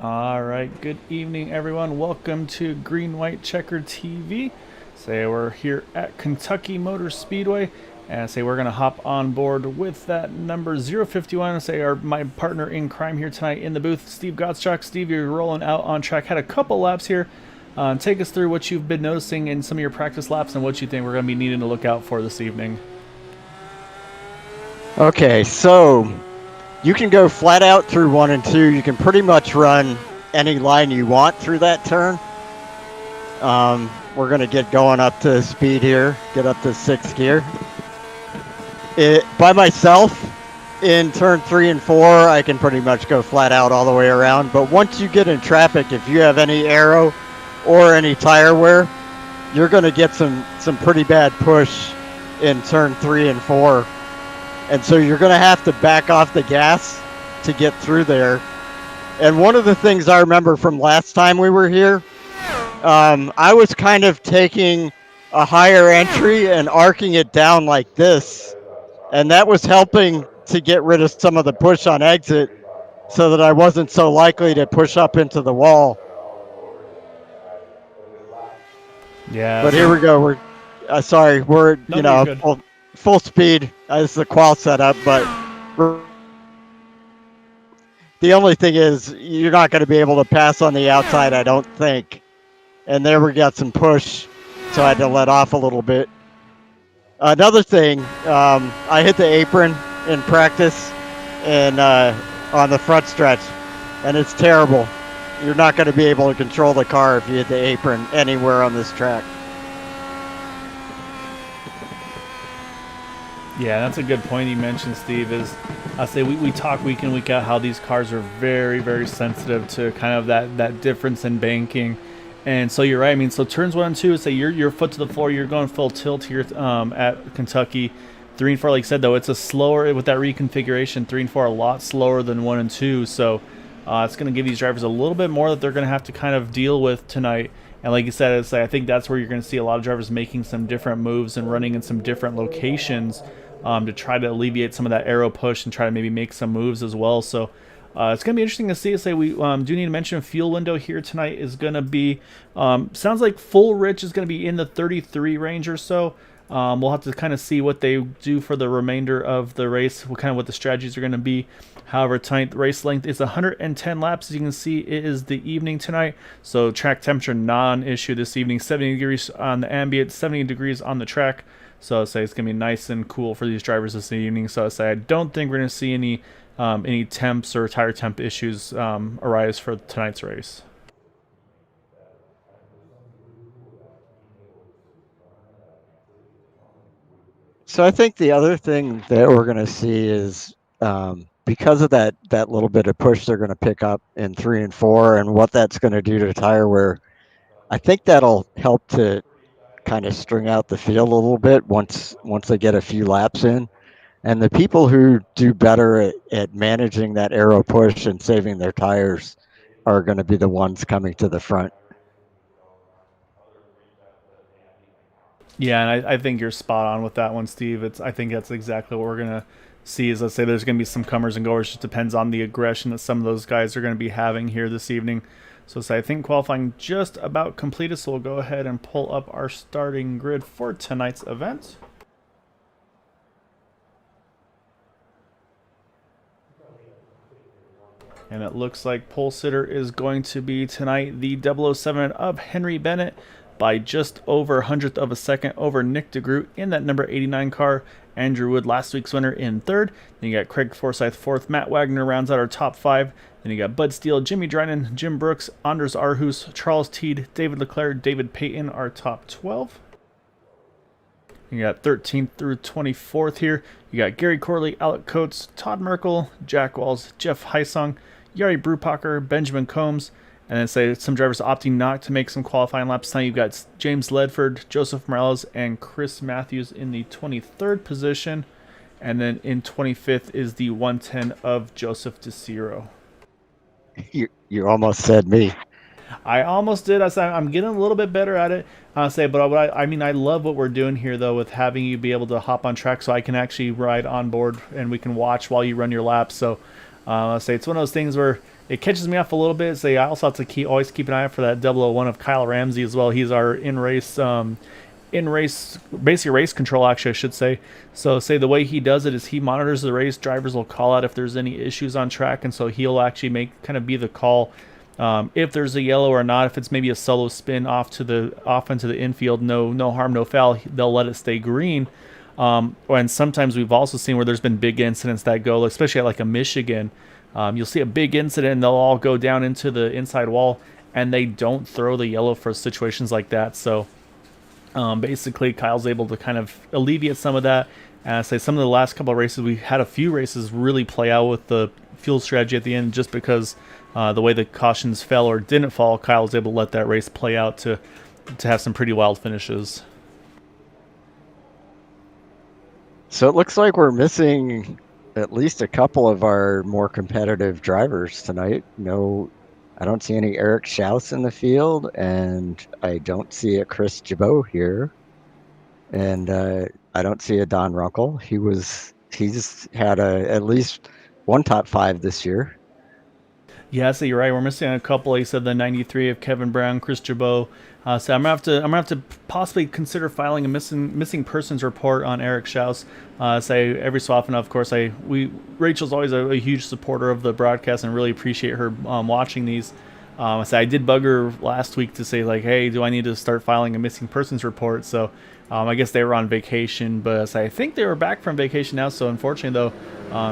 All right, good evening, everyone. Welcome to Green White Checker TV. We're here at Kentucky Motor Speedway, and we're gonna hop on board with that number 051. My partner in crime here tonight in the booth, Steve Gottschalk. Steve, you're rolling out on track. Had a couple laps here. Take us through what you've been noticing in some of your practice laps and what you think we're gonna be needing to look out for this evening. Okay, so you can go flat out through 1 and 2. You can pretty much run any line you want through that turn. We're going to get going up to speed here, get up to 6th gear. By myself, in turn 3 and 4, I can pretty much go flat out all the way around. But once you get in traffic, if you have any aero or any tire wear, you're going to get some pretty bad push in turn 3 and 4. And so you're going to have to back off the gas to get through there. And one of the things I remember from last time we were here, I was kind of taking a higher entry and arcing it down like this. And that was helping to get rid of some of the push on exit so that I wasn't so likely to push up into the wall. Yeah. But here we go. We're No, full speed as the qual setup, but the only thing is you're not going to be able to pass on the outside, I don't think. And there we got some push, so I had to let off a little bit. Another thing, I hit the apron in practice and on the front stretch, and it's terrible. You're not going to be able to control the car if you hit the apron anywhere on this track. Yeah, that's a good point you mentioned, Steve. We talk week in, week out how these cars are very, very sensitive to kind of that difference in banking. And so you're right. I mean, so turns 1 and 2, your foot to the floor, you're going full tilt here at Kentucky. 3 and 4, like I said, though, it's a slower, with that reconfiguration, 3 and 4 are a lot slower than 1 and 2. So it's going to give these drivers a little bit more that they're going to have to kind of deal with tonight. And like you said, I think that's where you're going to see a lot of drivers making some different moves and running in some different locations to try to alleviate some of that aero push and try to maybe make some moves as well. So it's going to be interesting to see. We do need to mention fuel window here tonight is going to be, sounds like full rich is going to be in the 33 range or so. We'll have to kind of see what they do for the remainder of the race, what the strategies are going to be. However, tonight the race length is 110 laps. As you can see, it is the evening tonight. So track temperature non-issue this evening. 70 degrees on the ambient, 70 degrees on the track. So it's going to be nice and cool for these drivers this evening. So I don't think we're going to see any temps or tire temp issues arise for tonight's race. So I think the other thing that we're going to see is because of that little bit of push they're going to pick up in 3 and 4 and what that's going to do to tire wear, I think that'll help to kind of string out the field a little bit once they get a few laps in. And the people who do better at managing that aero push and saving their tires are going to be the ones coming to the front. Yeah, and I think you're spot on with that one, Steve. I think that's exactly what we're going to see is, there's going to be some comers and goers. It just depends on the aggression that some of those guys are going to be having here this evening. So I think qualifying just about completed, so we'll go ahead and pull up our starting grid for tonight's event. And it looks like pole sitter is going to be tonight the 007 of Henry Bennett by just over 100th of a second over Nick DeGroot in that number 89 car. Andrew Wood, last week's winner, in third. Then you got Craig Forsythe fourth. Matt Wagner rounds out our top 5. Then you got Bud Steele, Jimmy Drynan, Jim Brooks, Anders Arhus, Charles Teed, David Leclerc, David Payton, our top 12. You got 13th through 24th here. You got Gary Corley, Alec Coates, Todd Merkel, Jack Walls, Jeff Heisong, Yari Brupacher, Benjamin Combs, and then some drivers opting not to make some qualifying laps. Now you've got James Ledford, Joseph Morales, and Chris Matthews in the 23rd position. And then in 25th is the 110 of Joseph DeCiro. You almost said me. I almost did. I'm getting a little bit better at it. I love what we're doing here, though, with having you be able to hop on track so I can actually ride on board and we can watch while you run your laps. So I say it's one of those things where it catches me off a little bit. Say I also have to always keep an eye out for that 001 of Kyle Ramsey as well. He's our in race basically race control, actually I should say. So say the way he does it is he monitors the race. Drivers will call out if there's any issues on track, and so he'll actually be the call if there's a yellow or not. If it's maybe a solo spin off into the infield, no harm, no foul, they'll let it stay green. And sometimes we've also seen where there's been big incidents that go, especially at like a Michigan. You'll see a big incident and they'll all go down into the inside wall, and they don't throw the yellow for situations like that. So basically, Kyle's able to kind of alleviate some of that. And I say some of the last couple of races, we had a few races really play out with the fuel strategy at the end, just because the way the cautions fell or didn't fall, Kyle was able to let that race play out to have some pretty wild finishes. So it looks like we're missing at least a couple of our more competitive drivers tonight. No, I don't see any Eric Schaus in the field, and I don't see a Chris Jabot here, and I don't see a Don Runkle. He's had at least one top 5 this year. Yeah, so you're right. We're missing a couple. He said the 93 of Kevin Brown, Chris Jabot. So I'm gonna have to possibly consider filing a missing persons report on Eric Schaus. Say every so often, of course, Rachel's always a huge supporter of the broadcast and really appreciate her watching these. I did bug her last week to say like, hey, do I need to start filing a missing persons report? So I guess they were on vacation, but I think they were back from vacation now. So unfortunately, though,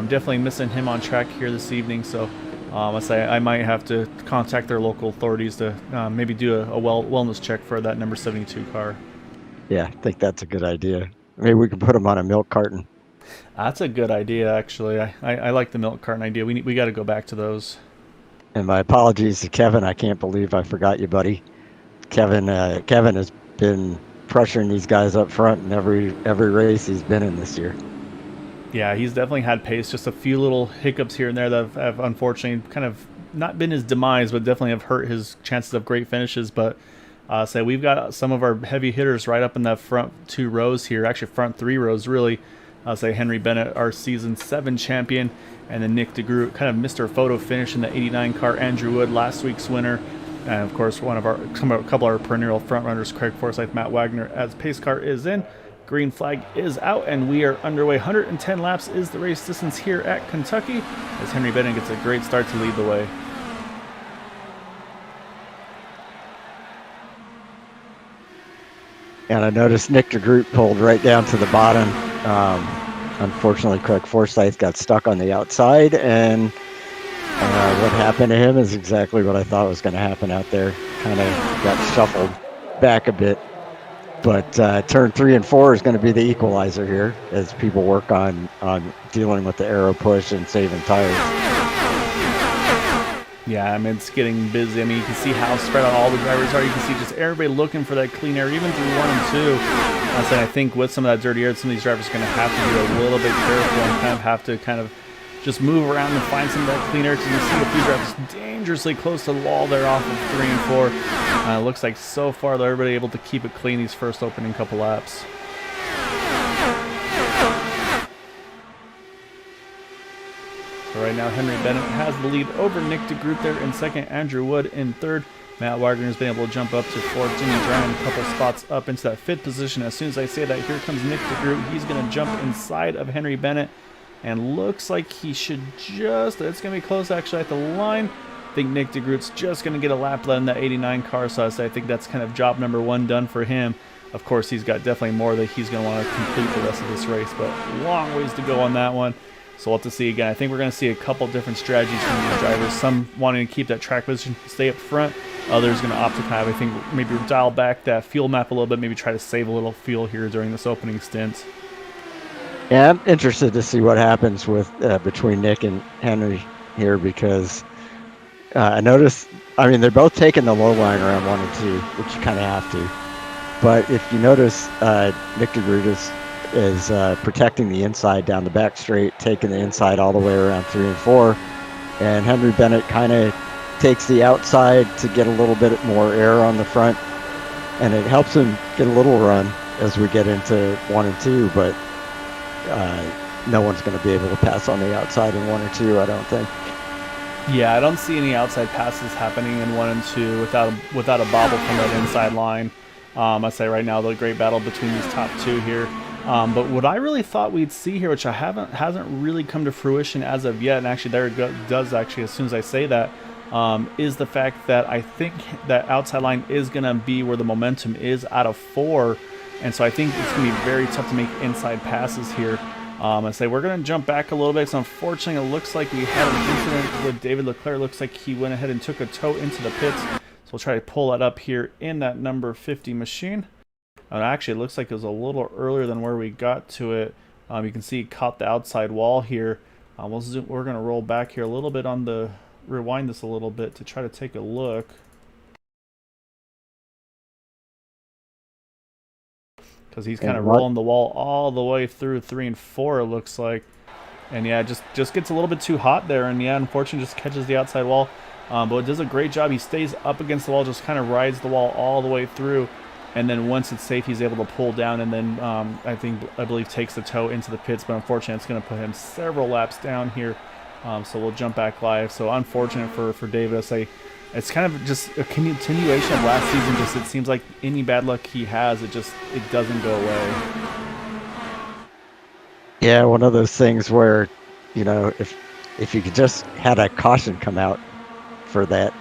definitely missing him on track here this evening. So I might have to contact their local authorities to maybe do a wellness check for that number 72 car. Yeah, I think that's a good idea. Maybe we can put him on a milk carton. That's a good idea, actually. I like the milk carton idea. We got to go back to those. And my apologies to Kevin. I can't believe I forgot you, buddy. Kevin has been pressuring these guys up front in every race he's been in this year. Yeah, he's definitely had pace. Just a few little hiccups here and there that have unfortunately kind of not been his demise, but definitely have hurt his chances of great finishes. But we've got some of our heavy hitters right up in that front 2 rows here, actually front 3 rows really. Henry Bennett, our season 7 champion, and then Nick DeGroot, kind of Mr. Photo finish in the 89 car. Andrew Wood, last week's winner. And of course, a couple of our perennial front runners, Craig Forsythe, Matt Wagner, as pace car is in. Green flag is out, and we are underway. 110 laps is the race distance here at Kentucky, as Henry Bennett gets a great start to lead the way. And I noticed Nick DeGroot pulled right down to the bottom. Unfortunately, Craig Forsythe got stuck on the outside, and what happened to him is exactly what I thought was going to happen out there. Kind of got shuffled back a bit. But turn 3 and 4 is going to be the equalizer here as people work on dealing with the aero push and saving tires. Yeah, I mean, it's getting busy. I mean, you can see how spread out all the drivers are. You can see just everybody looking for that clean air, even through 1 and 2. I think with some of that dirty air, some of these drivers are going to have to be a little bit careful and have to just move around and find some of that clean air. Because you see a few drivers dangerously close to the wall there off of 3 and 4. It looks like so far they're everybody able to keep it clean these first opening couple laps. So right now Henry Bennett has the lead over Nick DeGroot there in second, Andrew Wood in third. Matt Wagner has been able to jump up to fourth. Jimmy Bryan a couple spots up into that 5th position. As soon as I say that, here comes Nick DeGroot. He's going to jump inside of Henry Bennett, and looks like he should it's going to be close actually at the line. I think Nick DeGroot's just going to get a lap left in that 89 car, so I think that's kind of job number 1 done for him. Of course, he's got definitely more that he's going to want to complete the rest of this race, but long ways to go on that one. So we'll have to see again. I think we're going to see a couple different strategies from these drivers. Some wanting to keep that track position, stay up front. Others going to opt to I think, maybe dial back that fuel map a little bit, maybe try to save a little fuel here during this opening stint. Yeah, I'm interested to see what happens with between Nick and Henry here, because I noticed, they're both taking the low line around 1 and 2, which you kind of have to. But if you notice, Nick DeGroot is protecting the inside down the back straight, taking the inside all the way around 3 and 4. And Henry Bennett kind of takes the outside to get a little bit more air on the front. And it helps him get a little run as we get into 1 and 2. But no one's going to be able to pass on the outside in 1 or 2, I don't think. Yeah, I don't see any outside passes happening in 1 and 2 without a bobble from that inside line. I say right now the great battle between these top 2 here. But what I really thought we'd see here, which hasn't really come to fruition as of yet, and actually there it does actually as soon as I say that, is the fact that I think that outside line is going to be where the momentum is out of 4, and so I think it's going to be very tough to make inside passes here. I say we're going to jump back a little bit. So unfortunately, it looks like we had an incident with David Leclerc. Looks like he went ahead and took a tow into the pits. So we'll try to pull that up here in that number 50 machine. And actually, it looks like it was a little earlier than where we got to it. You can see it caught the outside wall here. We're going to roll back here a little bit on the, rewind this a little bit to try to take a look. Because he's kind of rolling the wall all the way through 3 and 4, it looks like. And yeah, just gets a little bit too hot there. And yeah, unfortunately, just catches the outside wall. But it does a great job. He stays up against the wall, just kind of rides the wall all the way through. And then once it's safe, he's able to pull down and then I believe takes the tow into the pits. But unfortunately, it's going to put him several laps down here. So we'll jump back live. So unfortunate for David. I say it's kind of just a continuation of last season. Just it seems like any bad luck he has, it doesn't go away. Yeah, one of those things where, you know, if you could just had a caution come out for that,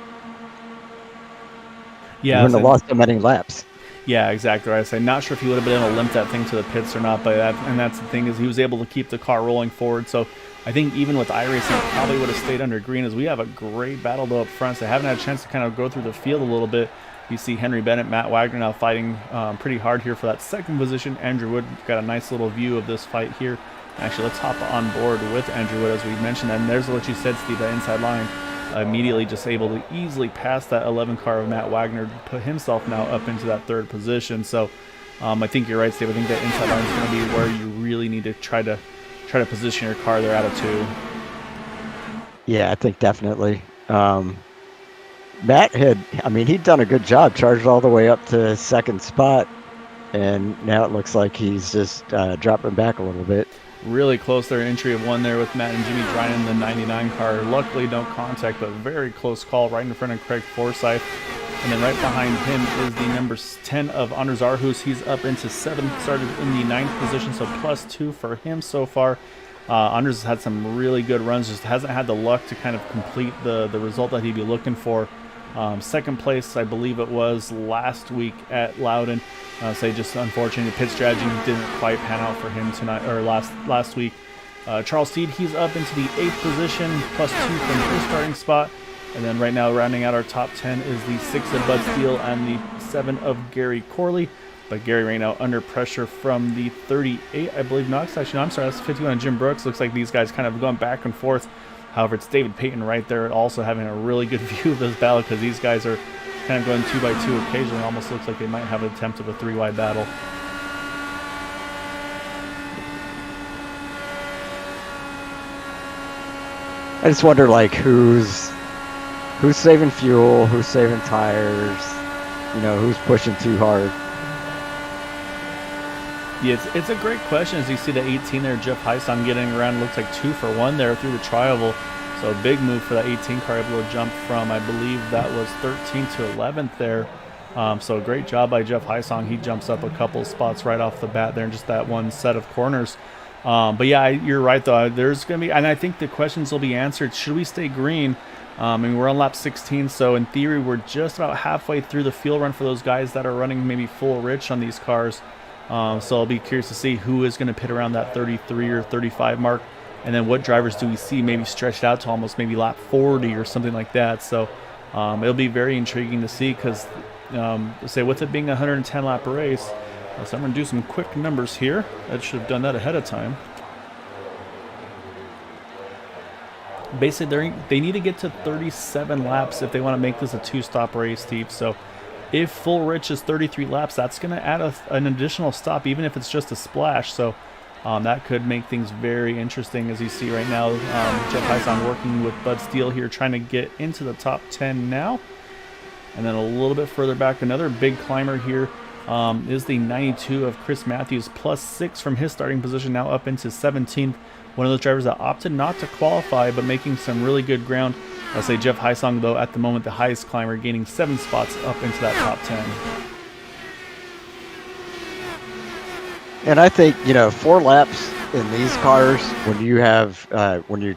yeah, you wouldn't have lost so many laps. Yeah, exactly right. I'm not sure if he would have been able to limp that thing to the pits or not, but that's the thing, is he was able to keep the car rolling forward. So I think even with iRacing, probably would have stayed under green, as we have a great battle though up front. So I haven't had a chance to kind of go through the field a little bit. You see Henry Bennett, Matt Wagner now fighting pretty hard here for that second position. Andrew Wood got a nice little view of this fight here. Actually, let's hop on board with Andrew Wood as we mentioned. And there's what you said, Steve, that inside line. Immediately just able to easily pass that 11 car of Matt Wagner, put himself now up into that 3rd position. So I think you're right, Steve. I think that inside line is going to be where you really need to try to position your car there out of 2. Yeah, I think definitely. Matt he'd done a good job, charged all the way up to 2nd spot, and now it looks like he's just dropping back a little bit. Really close there, entry of 1 there with Matt and Jimmy Dryden in the 99 car. Luckily, no contact, but very close call right in front of Craig Forsythe. And then right behind him is the number 10 of Anders Arhus. He's up into 7th, started in the 9th position, so +2 for him so far. Anders has had some really good runs, just hasn't had the luck to kind of complete the result that he'd be looking for. 2nd place, I believe it was last week at Loudon. Just unfortunately, the pit strategy didn't quite pan out for him tonight or last week. Charles Steed, he's up into the 8th position, +2 from his starting spot. And then right now, rounding out our top 10 is the 6 of Bud Steele and the 7 of Gary Corley. But Gary right now under pressure from the 38, I believe. No, actually, no, I'm sorry, that's 51 of Jim Brooks. Looks like these guys kind of going back and forth. However, it's David Payton right there also having a really good view of this battle, because these guys are kind of going 2 by 2 occasionally. Almost looks like they might have an attempt of a 3-wide battle. I just wonder, like, who's saving fuel, who's saving tires, you know, who's pushing too hard. Yeah, it's a great question. As you see the 18 there, Jeff Heisam getting around, looks like 2 for 1 there through the tri-oval. So a big move for that 18 car, able to jump from, I believe that was 13 to 11th there. So a great job by Jeff Heisam. He jumps up a couple spots right off the bat there in just that one set of corners. But yeah, you're right though. There's going to be, and I think the questions will be answered. Should we stay green? And we're on lap 16, so in theory we're just about halfway through the field run for those guys that are running maybe full rich on these cars. So I'll be curious to see who is going to pit around that 33 or 35 mark, and then what drivers do we see maybe stretched out to almost maybe lap 40 or something like that. So it'll be very intriguing to see, because say with it being a 110 lap race, so I'm going to do some quick numbers here. I should have done that ahead of time. Basically, they need to get to 37 laps if they want to make this a 2-stop race, Steve. So if full rich is 33 laps, that's going to add an additional stop, even if it's just a splash. So that could make things very interesting. As you see right now, Jeff Heisam working with Bud Steele here, trying to get into the top 10 now. And then a little bit further back, another big climber here is the 92 of Chris Matthews, +6 from his starting position, now up into 17th. one of those drivers that opted not to qualify, but making some really good ground. I'll say Jeff Heisong, though, at the moment, the highest climber, gaining 7 spots up into that top 10. And I think, 4 laps in these cars, when you have, when you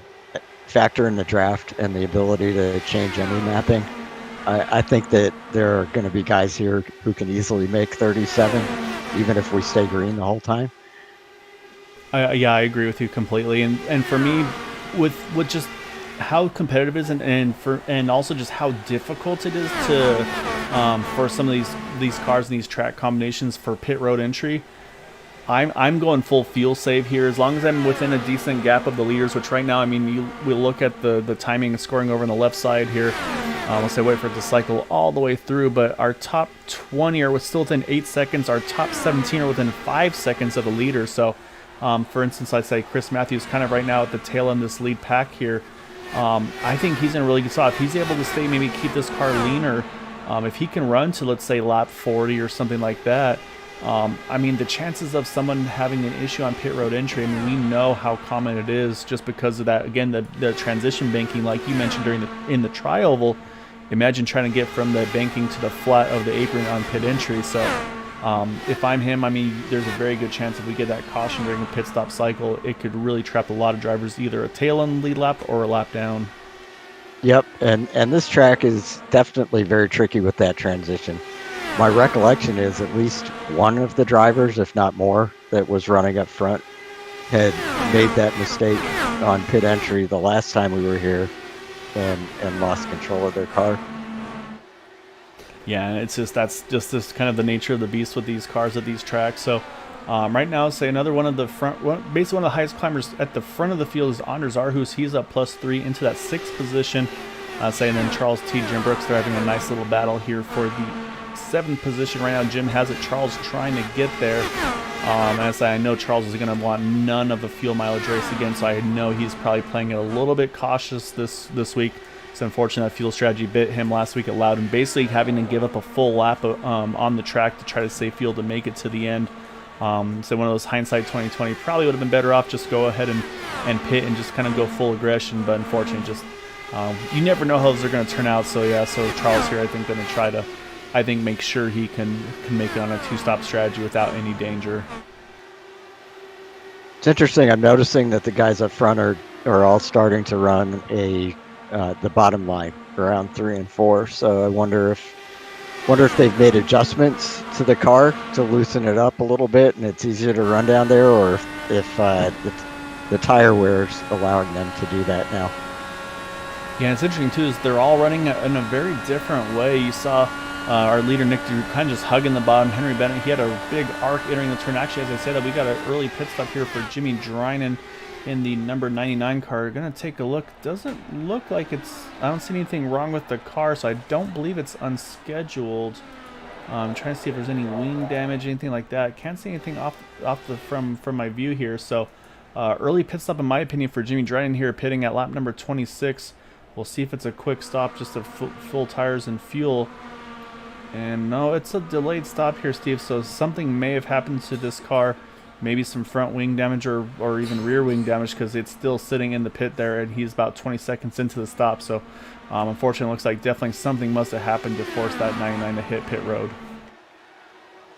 factor in the draft and the ability to change any mapping, I think that there are going to be guys here who can easily make 37, even if we stay green the whole time. Yeah, I agree with you completely. And for me, with just how competitive it is, and also just how difficult it is to for some of these cars and these track combinations for pit road entry, I'm going full fuel save here. As long as I'm within a decent gap of the leaders, which right now, I mean, we look at the timing and scoring over on the left side here. Let's say wait for it to cycle all the way through, but our top 20 are still within 8 seconds. Our top 17 are within 5 seconds of the leader. So, for instance, I'd say Chris Matthews kind of right now at the tail end of this lead pack here. I think he's in a really good spot. If he's able to stay, maybe keep this car leaner, if he can run to, let's say, lap 40 or something like that, I mean, the chances of someone having an issue on pit road entry, I mean, we know how common it is just because of that. Again, the transition banking, like you mentioned in the tri-oval, imagine trying to get from the banking to the flat of the apron on pit entry. So if I'm him, I mean, there's a very good chance if we get that caution during the pit stop cycle, it could really trap a lot of drivers, either a tail end lead lap or a lap down. Yep, and this track is definitely very tricky with that transition. My recollection is at least one of the drivers, if not more, that was running up front had made that mistake on pit entry the last time we were here and lost control of their car. Yeah, it's just that's just this kind of the nature of the beast with these cars at these tracks. So right now, say another one of the basically one of the highest climbers at the front of the field is Anders Arhus. He's up +3 into that 6th position. And then Charles T. Jim Brooks, they're having a nice little battle here for the 7th position right now. Jim has it. Charles trying to get there. And I know Charles is going to want none of the fuel mileage race again, so I know he's probably playing it a little bit cautious this week. It's unfortunate that fuel strategy bit him last week. It allowed him basically having to give up a full lap on the track to try to save fuel to make it to the end. So one of those hindsight 2020 probably would have been better off just go ahead and pit and just kind of go full aggression, but unfortunately just you never know how those are going to turn out. So yeah, so Charles here I think going to try to make sure he can make it on a 2-stop strategy without any danger. It's interesting. I'm noticing that the guys up front are all starting to run the bottom line around 3 and 4. So I wonder if they've made adjustments to the car to loosen it up a little bit and it's easier to run down there, or if the tire wear's allowing them to do that now. Yeah, it's interesting too is they're all running in a very different way. You saw our leader Nick kind of just hugging the bottom. Henry Bennett, he had a big arc entering the turn. Actually, as I said, we got an early pit stop here for Jimmy Drynan in the number 99 car. Gonna take a look. Doesn't look like I don't see anything wrong with the car, so I don't believe it's unscheduled. I'm trying to see if there's any wing damage, anything like that. Can't see anything from my view here. So early pit stop in my opinion for Jimmy Drynan here, pitting at lap number 26. We'll see if it's a quick stop, just to full tires and fuel. And no, it's a delayed stop here, Steve, so something may have happened to this car. Maybe some front wing damage or even rear wing damage, because it's still sitting in the pit there, and he's about 20 seconds into the stop. So unfortunately, it looks like definitely something must have happened to force that 99 to hit pit road.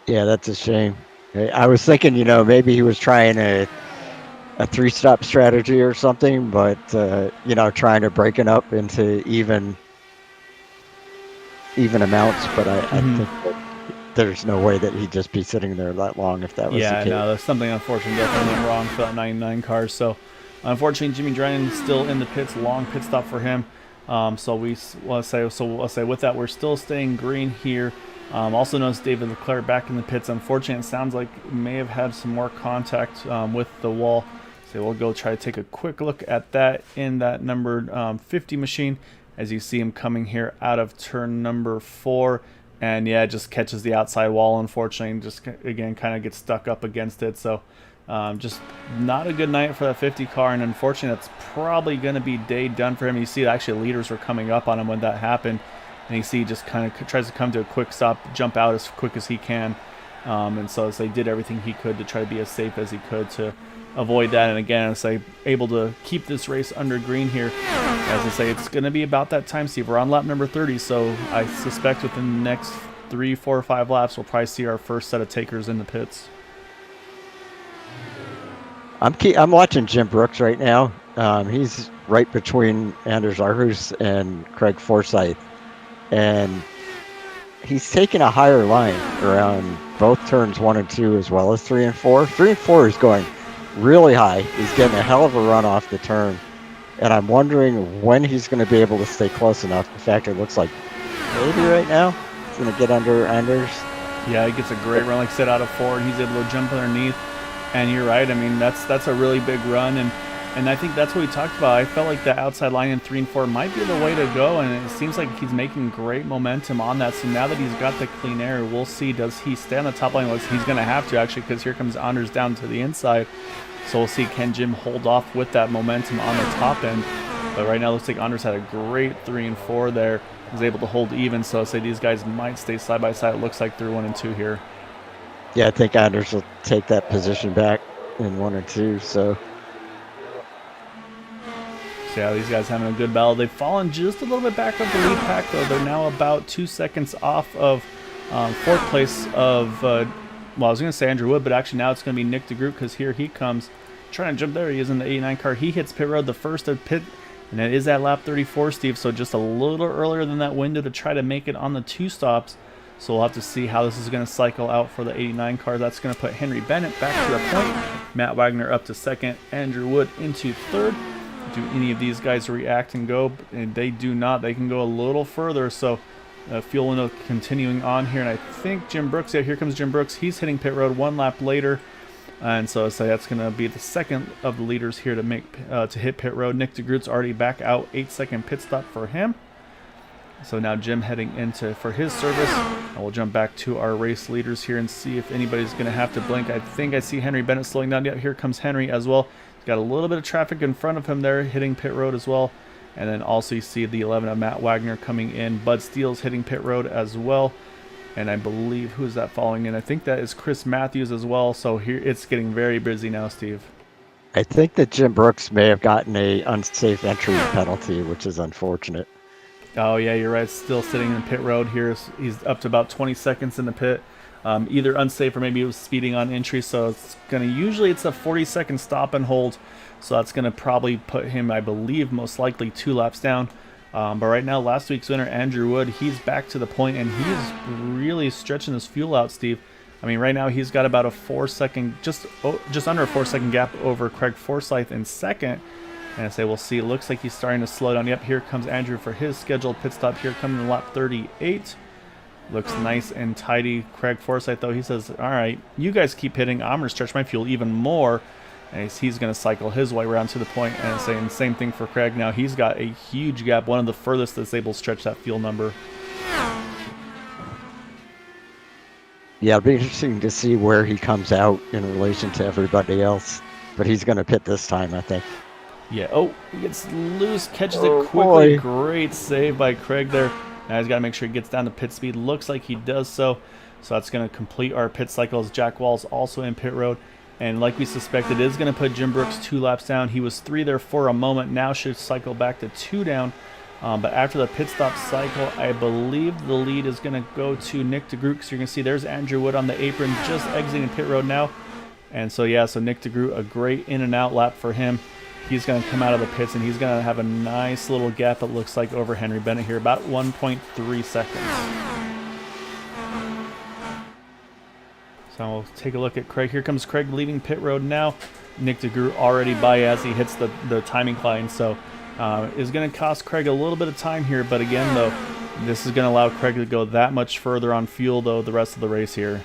Yeah, that's a shame. I was thinking, maybe he was trying a 3-stop strategy or something, but trying to break it up into even amounts. But I think that there's no way that he'd just be sitting there that long if that was the case. Yeah, no, there's something unfortunate definitely went wrong for that 99 car. So unfortunately, Jimmy Drynan still in the pits. Long pit stop for him. So we'll say with that, we're still staying green here. Also notice David Leclerc back in the pits. Unfortunately, it sounds like may have had some more contact with the wall. So we'll go try to take a quick look at that in that number 50 machine, as you see him coming here out of turn number 4. And yeah, it just catches the outside wall, unfortunately, and just again kind of gets stuck up against it. So just not a good night for that 50 car, and unfortunately that's probably going to be day done for him. You see actually leaders were coming up on him when that happened, and you see he just kind of tries to come to a quick stop, jump out as quick as he can. And so they did everything he could to try to be as safe as he could to avoid that. And again, as I able to keep this race under green here, as I say, it's going to be about that time, Steve. We're on lap number 30, so I suspect within the next 3, 4, 5 laps, we'll probably see our first set of takers in the pits. I'm watching Jim Brooks right now. He's right between Anders Arhus and Craig Forsythe, and he's taking a higher line around both turns 1 and 2 as well as 3 and 4. 3 and 4 is going really high. He's getting a hell of a run off the turn, and I'm wondering when he's going to be able to stay close enough. In fact, it looks like maybe right now he's going to get under Anders. Yeah, he gets a great run, like I said, out of 4, and he's able to jump underneath. And you're right. I mean, that's a really big run, and I think that's what we talked about. I felt like the outside line in 3 and 4 might be the way to go, and it seems like he's making great momentum on that. So now that he's got the clean air, we'll see, does he stay on the top line? Well, he's going to have to, actually, because here comes Anders down to the inside. So we'll see, can Jim hold off with that momentum on the top end? But right now, it looks like Anders had a great 3 and 4 there. Was able to hold even, so I'll say these guys might stay side by side. It looks like they're 1 and 2 here. Yeah, I think Anders will take that position back in 1 or 2. So yeah, these guys having a good battle. They've fallen just a little bit back up the lead pack, though. They're now about 2 seconds off of 4th place of, well, I was going to say Andrew Wood, but actually now it's going to be Nick DeGroot, because here he comes trying to jump there. He is in the 89 car. He hits pit road, the first of pit, and it is at lap 34, Steve, so just a little earlier than that window to try to make it on the 2 stops. So we'll have to see how this is going to cycle out for the 89 car. That's going to put Henry Bennett back to the point. Matt Wagner up to 2nd. Andrew Wood into 3rd. Do any of these guys react and go? And they do not. They can go a little further. So fuel window continuing on here. And I think Jim Brooks, yeah, here comes Jim Brooks. He's hitting pit road 1 lap later. And so I say that's going to be the second of the leaders here to make to hit pit road. Nick DeGroot's already back out. 8-second pit stop for him. So now Jim heading into for his service. And we'll jump back to our race leaders here and see if anybody's going to have to blink. I think I see Henry Bennett slowing down. Yep, here comes Henry as well. He's got a little bit of traffic in front of him there, hitting pit road as well. And then also you see the 11 of Matt Wagner coming in. Bud Steele's hitting pit road as well. And I believe, who's that following in? I think that is Chris Matthews as well. So here it's getting very busy now, Steve. I think that Jim Brooks may have gotten a unsafe entry penalty, which is unfortunate. Oh, yeah, you're right. Still sitting in pit road here. He's up to about 20 seconds in the pit. Either unsafe or maybe it was speeding on entry. So it's going to, usually it's a 40-second stop and hold. So that's going to probably put him, I believe, most likely 2 laps down. But right now, last week's winner, Andrew Wood, he's back to the point, and he's really stretching his fuel out, Steve. I mean, right now he's got about a 4-second, just under a 4-second gap over Craig Forsythe in 2nd. And I say, we'll see. It looks like he's starting to slow down. Yep, here comes Andrew for his scheduled pit stop here, coming in lap 38. Looks nice and tidy. Craig Forsythe, though, he says, all right, you guys keep hitting. I'm going to stretch my fuel even more. And he's going to cycle his way around to the point. And I'm saying the same thing for Craig. Now he's got a huge gap, one of the furthest that's able to stretch that fuel number. Yeah, it'll be interesting to see where he comes out in relation to everybody else. But he's going to pit this time, I think. Yeah, oh, he gets loose, catches it quickly. Boy. Great save by Craig there. Now he's got to make sure he gets down to pit speed. Looks like he does so. So that's going to complete our pit cycles. Jack Wall's also in pit road. And like we suspected, it is going to put Jim Brooks 2 laps down. He was 3 there for a moment. Now should cycle back to 2 down. But after the pit stop cycle, I believe the lead is going to go to Nick DeGroot. So you're going to see there's Andrew Wood on the apron just exiting pit road now. And so, yeah, so Nick DeGroot, a great in and out lap for him. He's going to come out of the pits, and he's going to have a nice little gap, it looks like, over Henry Bennett here, about 1.3 seconds. So we'll take a look at Craig. Here comes Craig leaving pit road now. Nick DeGroot already by as he hits the timing line. So is going to cost Craig a little bit of time here. But again, though, this is going to allow Craig to go that much further on fuel, though, the rest of the race here.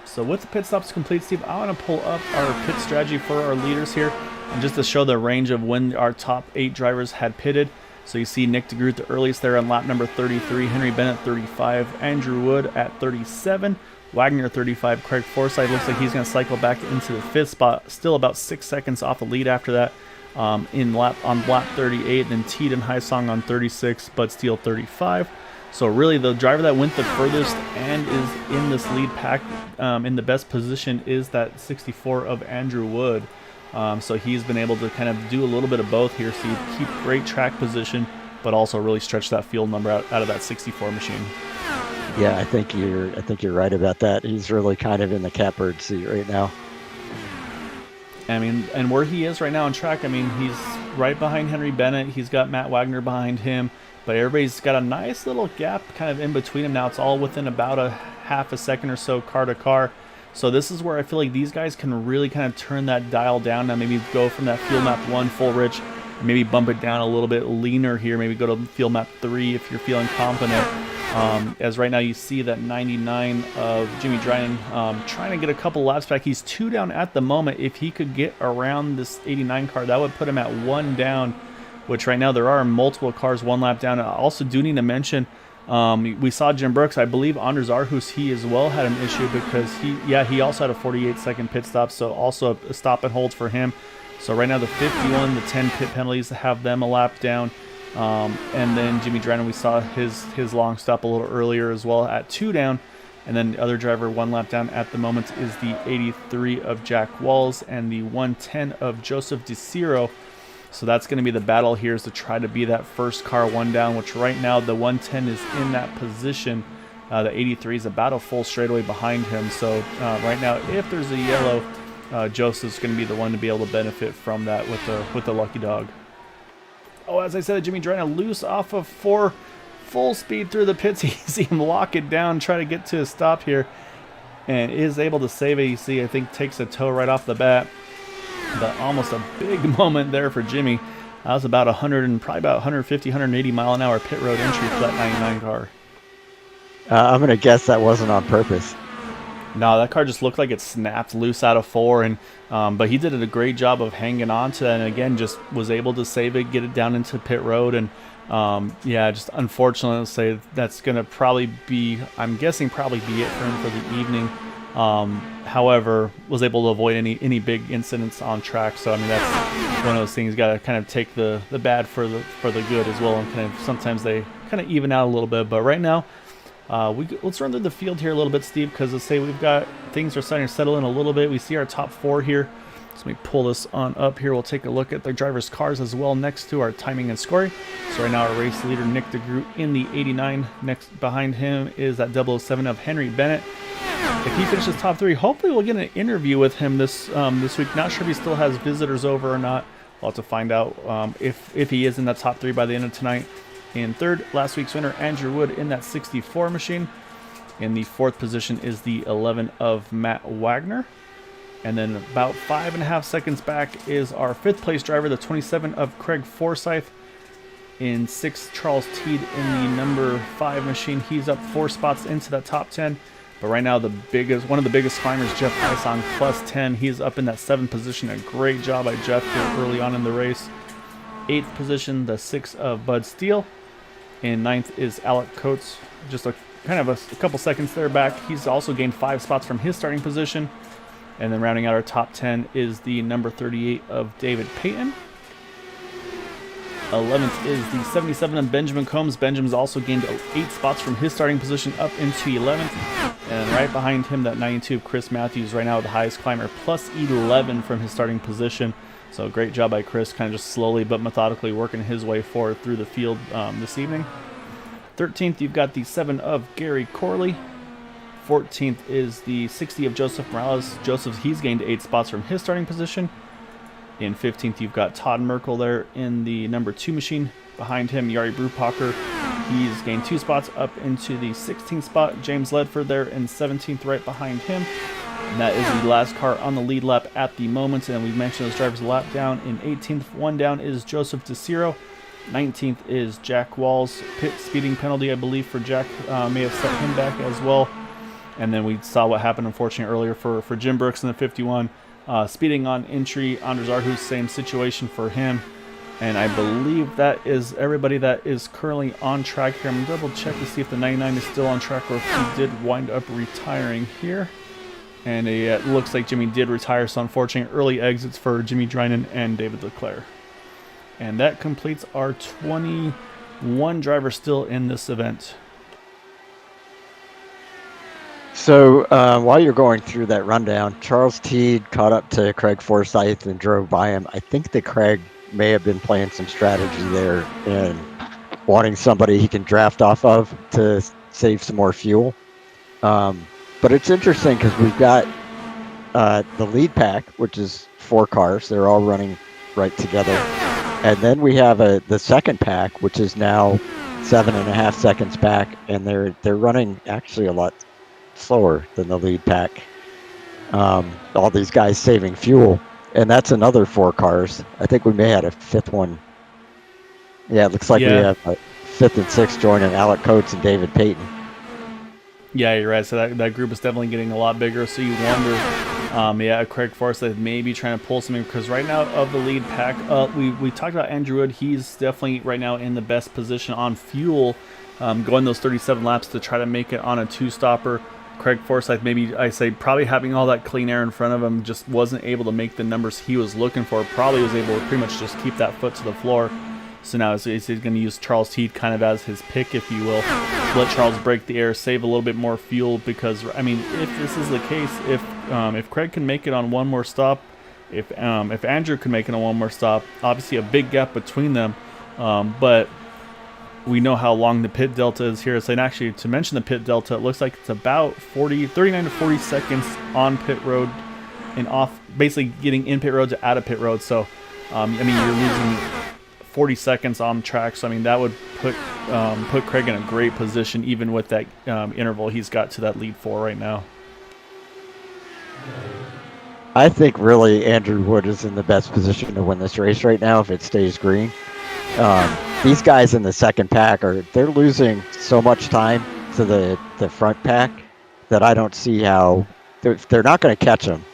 So with the pit stops complete, Steve, I want to pull up our pit strategy for our leaders here. And just to show the range of when our top 8 drivers had pitted. So you see Nick DeGroot the earliest there on lap number 33, Henry Bennett 35, Andrew Wood at 37, Wagner 35, Craig Forsythe looks like he's going to cycle back into the 5th spot, still about 6 seconds off the lead after that on lap 38, then Teed and Hysong on 36, Bud Steele 35. So really, the driver that went the furthest and is in this lead pack in the best position is that 64 of Andrew Wood. So he's been able to kind of do a little bit of both here. So you keep great track position, but also really stretch that field number out of that 64 machine. Yeah, I think you're right about that. He's really kind of in the catbird seat right now. I mean, and where he is right now on track, I mean, he's right behind Henry Bennett. He's got Matt Wagner behind him, but everybody's got a nice little gap kind of in between them now. It's all within about a half a second or so car to car. So this is where I feel like these guys can really kind of turn that dial down now, maybe go from that field map 1 full rich, maybe bump it down a little bit leaner here, maybe go to field map 3 if you're feeling confident. As right now you see that 99 of Jimmy Dryden trying to get a couple laps back. He's 2 down at the moment. If he could get around this 89 car, that would put him at 1 down, which right now there are multiple cars 1 lap down. I also do need to mention, we saw Jim Brooks. I believe Anders Arhus, he as well had an issue because he also had a 48-second pit stop, so also a stop and hold for him. So right now the 51, the 10 pit penalties have them a lap down. And then Jimmy Dryden, we saw his long stop a little earlier as well at 2 down. And then the other driver 1 lap down at the moment is the 83 of Jack Walls and the 110 of Joseph DeCiro. So that's going to be the battle here, is to try to be that first car 1 down, which right now the 110 is in that position. The 83 is about a full straightaway behind him. So right now, if there's a yellow, Joseph's going to be the one to be able to benefit from that with the lucky dog. Oh, as I said, Jimmy Dryden loose off of 4, full speed through the pits. You see him lock it down, try to get to a stop here, and is able to save it. You see, I think takes a toe right off the bat. But almost a big moment there for Jimmy. That was about 150, 180 mile an hour pit road entry for that 99 car. I'm going to guess that wasn't on purpose. No, that car just looked like it snapped loose out of 4, and but he did a great job of hanging on to that, and again, just was able to save it, get it down into pit road, and yeah, just unfortunately, let's say that's going to probably be, I'm guessing, probably be it for him for the evening. However, was able to avoid any big incidents on track. So I mean, that's one of those things. Got to kind of take the bad for the good as well, and kind of sometimes they kind of even out a little bit. But right now, let's run through the field here a little bit, Steve, because let's say we've got things are starting to settle in a little bit. We see our top 4 here. So let me pull this on up here. We'll take a look at the drivers' cars as well next to our timing and scoring. So right now our race leader Nick DeGroot in the 89. Next behind him is that 007 of Henry Bennett. If he finishes top 3, hopefully we'll get an interview with him this week. Not sure if he still has visitors over or not. We'll have to find out if he is in that top 3 by the end of tonight. In 3rd, last week's winner Andrew Wood in that 64 machine. In the 4th position is the 11 of Matt Wagner. And then about 5.5 seconds back is our 5th place driver, the 27 of Craig Forsythe. In 6th, Charles Teed in the number 5 machine. He's up 4 spots into that top 10. But right now, one of the biggest climbers, Jeff Isong, plus 10. He's up in that 7th position. A great job by Jeff here early on in the race. 8th position, the 6 of Bud Steele. In 9th is Alec Coates. Just a couple seconds there back. He's also gained 5 spots from his starting position. And then rounding out our top 10 is the number 38 of David Payton. 11th is the 77 of Benjamin Combs. Benjamin's also gained 8 spots from his starting position up into 11th. And right behind him, that 92 of Chris Matthews, right now the highest climber, plus 11 from his starting position. So great job by Chris, kind of just slowly but methodically working his way forward through the field this evening. 13th, you've got the 7 of Gary Corley. 14th is the 60 of Joseph Morales. He's gained 8 spots from his starting position. In 15th, you've got Todd Merkel there in the number 2 machine. Behind him, Yari Brupacher. He's gained 2 spots up into the 16th spot. James Ledford there in 17th, right behind him. And that is the last car on the lead lap at the moment. And we've mentioned those drivers a lap down. In 18th, 1 down is Joseph DeCiro. 19th is Jack Walls. Pit speeding penalty, I believe, for Jack may have set him back as well. And then we saw what happened, unfortunately, earlier for Jim Brooks in the 51. Speeding on entry, Anders Arhus, same situation for him. And I believe that is everybody that is currently on track here. I'm going to double check to see if the 99 is still on track or if he did wind up retiring here. And it looks like Jimmy did retire, so unfortunately early exits for Jimmy Dryden and David Leclerc. And that completes our 21 drivers still in this event. So while you're going through that rundown, Charles Teed caught up to Craig Forsythe and drove by him. I think that Craig may have been playing some strategy there and wanting somebody he can draft off of to save some more fuel. But it's interesting because we've got the lead pack, which is 4 cars. They're all running right together. And then we have the second pack, which is now 7.5 seconds back, and they're running actually a lot slower than the lead pack. All these guys saving fuel, and that's another 4 cars. I think we may have a 5th one. Yeah, it looks like we have a 5th and 6th joining Alec Coates and David Payton. Yeah, you're right. So that group is definitely getting a lot bigger. So you wonder, Craig Forsythe may be trying to pull something, because right now of the lead pack, we talked about Andrew Wood. He's definitely right now in the best position on fuel, going those 37 laps to try to make it on a 2-stopper. Craig Forsythe, maybe I say probably having all that clean air in front of him, just wasn't able to make the numbers he was looking for. Probably was able to pretty much just keep that foot to the floor. So now he's going to use Charles Teed kind of as his pick, if you will. Let Charles break the air, save a little bit more fuel, because, I mean, if this is the case, if Craig can make it on one more stop, if Andrew can make it on one more stop, obviously a big gap between them, but we know how long the pit delta is here. So, and actually, to mention the pit delta, it looks like it's about 39 to 40 seconds on pit road and off, basically getting in pit road to out of pit road. So, I mean, you're losing 40 seconds on track. So, I mean, that would put Craig in a great position, even with that interval he's got to that lead 4 right now. I think really Andrew Wood is in the best position to win this race right now if it stays green. These guys in the second pack they're losing so much time to the front pack that I don't see how they're not going to catch them.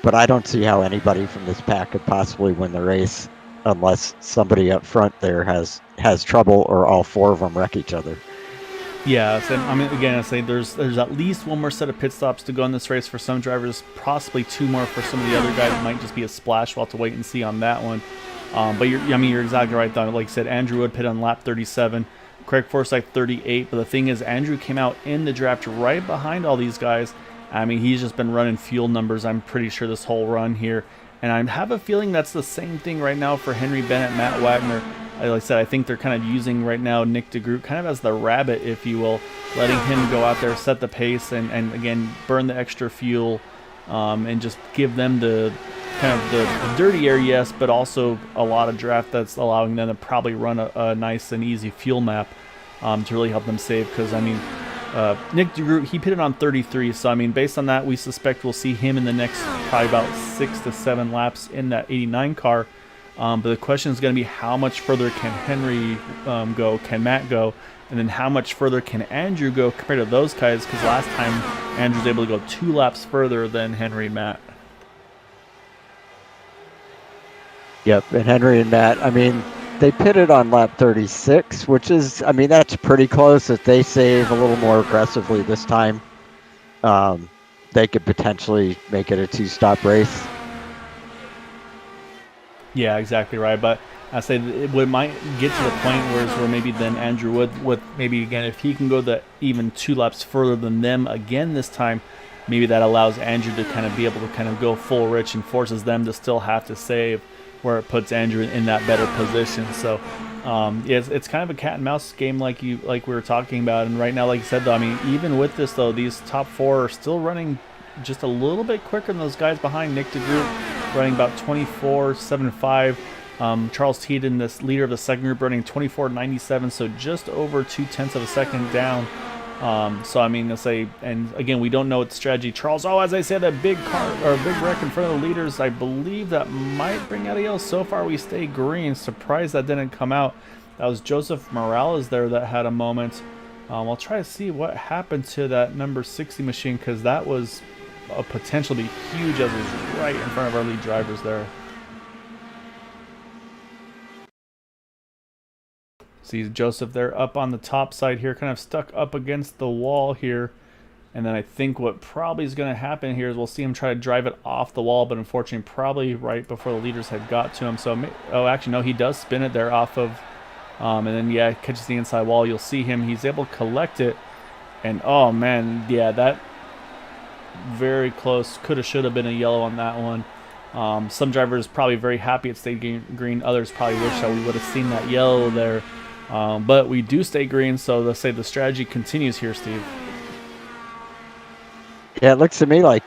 But I don't see how anybody from this pack could possibly win the race unless somebody up front there has trouble or all 4 of them wreck each other. Yeah, so, I mean, again, I say there's at least one more set of pit stops to go in this race for some drivers, possibly 2 more for some of the other guys. It might just be a splash. We'll have to wait and see on that one. But you're exactly right, though. Like I said, Andrew Wood pit on lap 37, Craig Forsythe 38. But the thing is, Andrew came out in the draft right behind all these guys. I mean, he's just been running fuel numbers, I'm pretty sure, this whole run here. And I have a feeling that's the same thing right now for Henry Bennett, Matt Wagner. Like I said, I think they're kind of using right now Nick DeGroot kind of as the rabbit, if you will, letting him go out there, set the pace, and again, burn the extra fuel, and just give them the kind of the dirty air, yes, but also a lot of draft that's allowing them to probably run a nice and easy fuel map to really help them save. Because, I mean, Nick DeGroot, he pitted on 33, so I mean, based on that, we suspect we'll see him in the next probably about 6 to 7 laps in that 89 car. But the question is going to be, how much further can Henry go, can Matt go, and then how much further can Andrew go compared to those guys, because last time Andrew was able to go 2 laps further than Henry and Matt. Yep, and Henry and Matt, I mean, they pitted on lap 36, which is, I mean, that's pretty close. If they save a little more aggressively this time, they could potentially make it a 2-stop race. Yeah, exactly right. But I say it might get to the point where maybe then Andrew Wood, with maybe again, if he can go even 2 laps further than them again this time, maybe that allows Andrew to kind of be able to kind of go full rich and forces them to still have to save, where it puts Andrew in that better position. So it's kind of a cat and mouse game like we were talking about. And right now, like you said, though, I mean, even with this though, these top 4 are still running just a little bit quicker than those guys behind. Nick DeGroot running about 24.75. Charles Teed, in this leader of the second group, running 24.97, so just over 0.2 of a second down. So I mean, to say, and again, we don't know what strategy Charles. As I said, a big car or a big wreck in front of the leaders. I believe that might bring out a yellow. So far, we stay green. Surprised that didn't come out. That was Joseph Morales there that had a moment. I'll try to see what happened to that number 60 machine, because that was a potential to be huge, as was right in front of our lead drivers there. See Joseph there up on the top side here, kind of stuck up against the wall here. And then I think what probably is going to happen here is we'll see him try to drive it off the wall, but unfortunately probably right before the leaders had got to him. So, actually no, he does spin it there off of, and then yeah, catches the inside wall. You'll see him, he's able to collect it. And oh man, yeah, that very close. Could have, should have been a yellow on that one. Some drivers probably very happy it stayed green. Others probably wish that we would have seen that yellow there. But we do stay green, so let's say the strategy continues here, Steve. Yeah, it looks to me like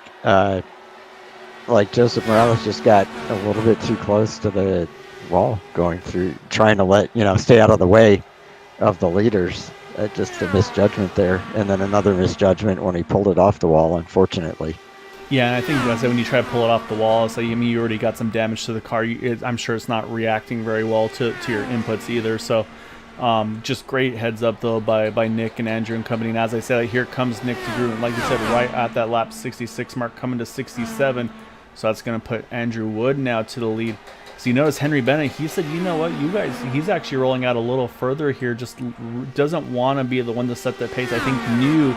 Joseph Morales just got a little bit too close to the wall going through, trying to stay out of the way of the leaders. Just a misjudgment there, and then another misjudgment when he pulled it off the wall, unfortunately. Yeah, and I think when you try to pull it off the wall, so you already got some damage to the car. I'm sure it's not reacting very well to your inputs either. So just great heads up though by Nick and Andrew and company. And as I said, here comes Nick DeGroot, and like you said, right at that lap 66 mark, coming to 67. So that's going to put Andrew Wood now to the lead. So you notice Henry Bennett, he said, you know what, you guys, he's actually rolling out a little further here, just doesn't want to be the one to set the pace. I think knew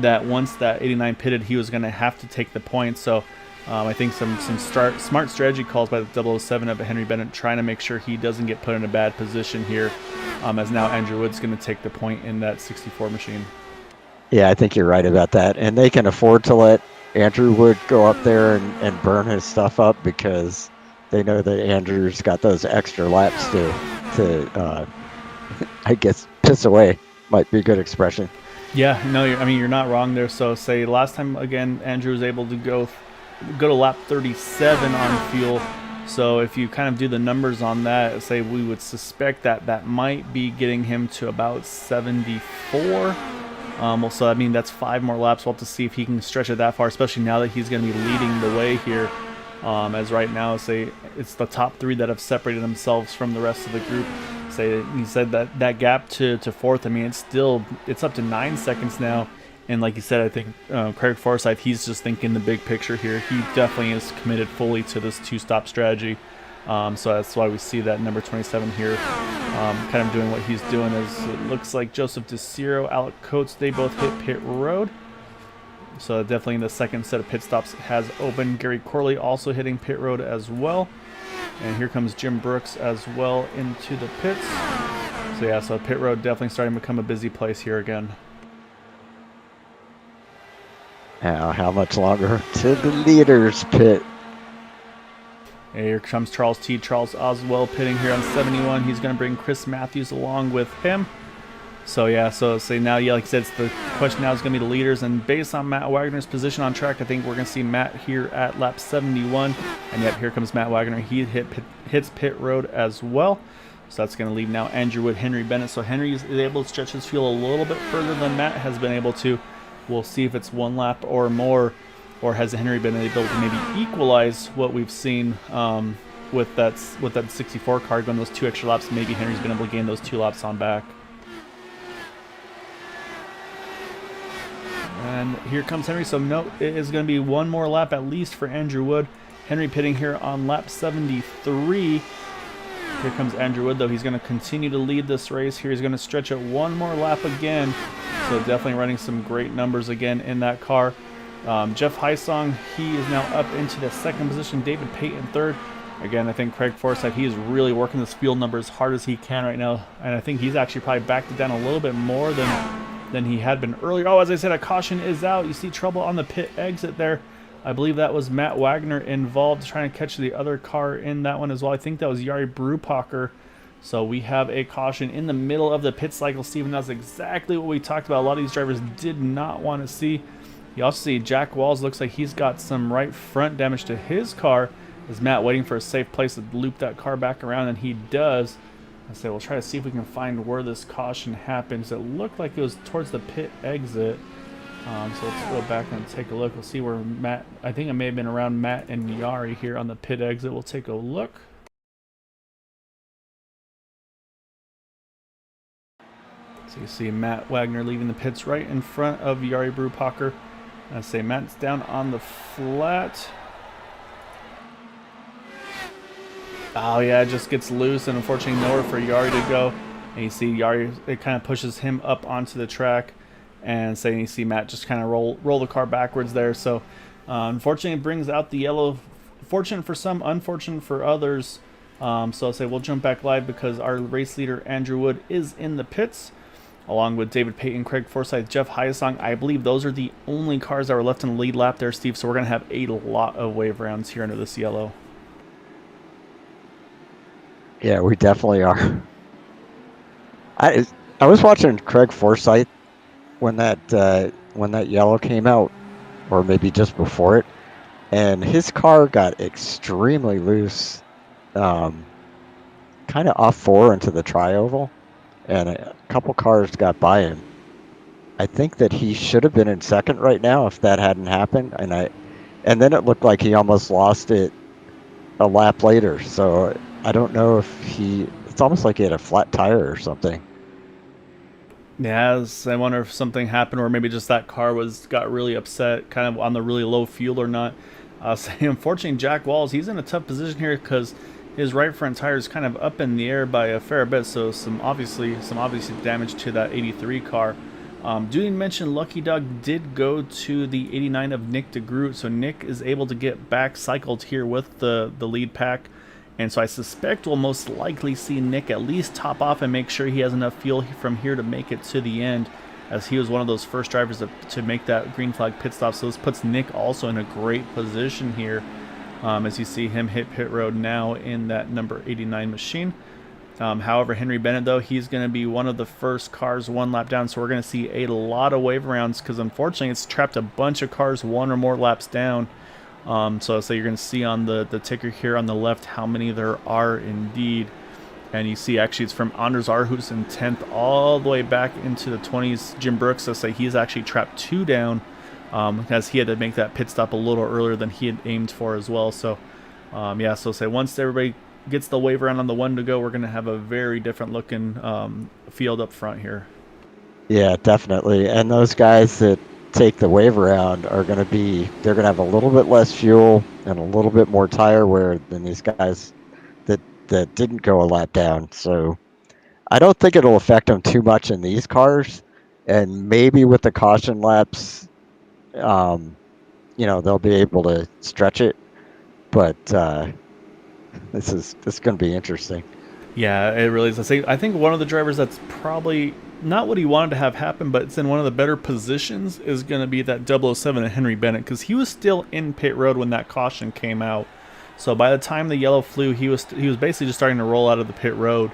that once that 89 pitted, he was going to have to take the point. So I think some smart strategy calls by the 007 up at Henry Bennett, trying to make sure he doesn't get put in a bad position here, as now Andrew Wood's going to take the point in that 64 machine. Yeah, I think you're right about that. And they can afford to let Andrew Wood go up there and burn his stuff up, because they know that Andrew's got those extra laps to I guess, piss away, might be a good expression. Yeah, no, you're not wrong there. So say last time, again, Andrew was able to go to lap 37 on fuel. So if you kind of do the numbers on that, say we would suspect that might be getting him to about 74. So I mean, that's 5 more laps. We'll have to see if he can stretch it that far, especially now that he's going to be leading the way here. As right now, say it's the top 3 that have separated themselves from the rest of the group. Say he said that gap to fourth. I mean, it's up to 9 seconds now. And like you said, I think Craig Forsythe, he's just thinking the big picture here. He definitely is committed fully to this 2-stop strategy. So that's why we see that number 27 here kind of doing what he's doing. As it looks like Joseph DeCiro, Alec Coates, they both hit pit road. So definitely the second set of pit stops has opened. Gary Corley also hitting pit road as well. And here comes Jim Brooks as well into the pits. So yeah, so pit road definitely starting to become a busy place here again. Now, how much longer to the leaders pit? And here comes Charles Oswell pitting here on 71. He's going to bring Chris Matthews along with him. So yeah, so say now, yeah, like I said, it's the question now is going to be the leaders, and based on Matt Wagner's position on track, I think we're going to see Matt here at lap 71. And yep, here comes Matt Wagner. He hits pit road as well. So that's going to leave now Andrew Wood, Henry Bennett. So Henry is able to stretch his field a little bit further than Matt has been able to. We'll see if it's 1 lap or more, or has Henry been able to maybe equalize what we've seen with that 64 car going those 2 extra laps. Maybe Henry's been able to gain those 2 laps on back. And here comes Henry. So no, it is going to be 1 more lap at least for Andrew Wood. Henry pitting here on lap 73. Here comes Andrew Wood, though. He's going to continue to lead this race here. He's going to stretch it 1 more lap again. So definitely running some great numbers again in that car. Jeff Heisong, he is now up into the 2nd position. David Payton 3rd. Again, I think Craig Forsythe, he is really working this field number as hard as he can right now. And I think he's actually probably backed it down a little bit more than he had been earlier. Oh, as I said, a caution is out. You see trouble on the pit exit there. I believe that was Matt Wagner involved, trying to catch the other car in that one as well. I think that was Jari Brupacher. So we have a caution in the middle of the pit cycle, Steven. That's exactly what we talked about. A lot of these drivers did not want to see. You also see Jack Walls looks like he's got some right front damage to his car. Is Matt waiting for a safe place to loop that car back around? And he does. I say we'll try to see if we can find where this caution happens. It looked like it was towards the pit exit. So let's go back and take a look. We'll see where Matt, I think it may have been around Matt and Jari here on the pit exit. We'll take a look. So you see Matt Wagner leaving the pits right in front of Jari Brupacher. I say Matt's down on the flat. Oh yeah, it just gets loose, and unfortunately nowhere for Jari to go. And you see Jari, it kind of pushes him up onto the track. And say you see Matt just kind of roll the car backwards there. So unfortunately it brings out the yellow. Fortunate for some, unfortunate for others. So I'll say we'll jump back live because our race leader Andrew Wood is in the pits. along with David Payton, Craig Forsythe, Jeff Hyasong. I believe those are the only cars that were left in the lead lap there, Steve. So we're going to have a lot of wave rounds here under this yellow. Yeah, we definitely are. I was watching Craig Forsythe when that yellow came out, or maybe just before it, and his car got extremely loose, kind of off 4 into the tri-oval, and a couple cars got by him. I think that he should have been in second right now if that hadn't happened, and then it looked like he almost lost it a lap later. So I don't know if it's almost like he had a flat tire or something. Yeah, I wonder if something happened, or maybe just that car got really upset, kind of on the really low fuel or not. So unfortunately, Jack Walls, he's in a tough position here because his right front tire is kind of up in the air by a fair bit. So some obviously damage to that 83 car. Do need to mention Lucky Dog did go to the 89 of Nick DeGroot, so Nick is able to get back cycled here with the lead pack. And so I suspect we'll most likely see Nick at least top off and make sure he has enough fuel from here to make it to the end, as he was one of those first drivers to make that green flag pit stop. So this puts Nick also in a great position here, as you see him hit pit road now in that number 89 machine. However, Henry Bennett, though, he's going to be one of the first cars one lap down, so we're going to see a lot of wave rounds because unfortunately it's trapped a bunch of cars one or more laps down. So you're going to see on the ticker here on the left how many there are indeed. And you see actually it's from Anders Aarhus in 10th all the way back into the 20s. Jim Brooks, so he's actually trapped 2 down, because he had to make that pit stop a little earlier than he had aimed for as well. So once everybody gets the wave round on the 1 to go, we're going to have a very different looking field up front here. Yeah, definitely. And those guys that take the wave around they're going to have a little bit less fuel and a little bit more tire wear than these guys that didn't go a lap down. So I don't think it'll affect them too much in these cars, and maybe with the caution laps, they'll be able to stretch it, but this is going to be interesting. Yeah, it really is. I think one of the drivers that's probably not what he wanted to have happen, but it's in one of the better positions, is going to be that 007 Henry Bennett, because he was still in pit road when that caution came out. So by the time the yellow flew, he was basically just starting to roll out of the pit road.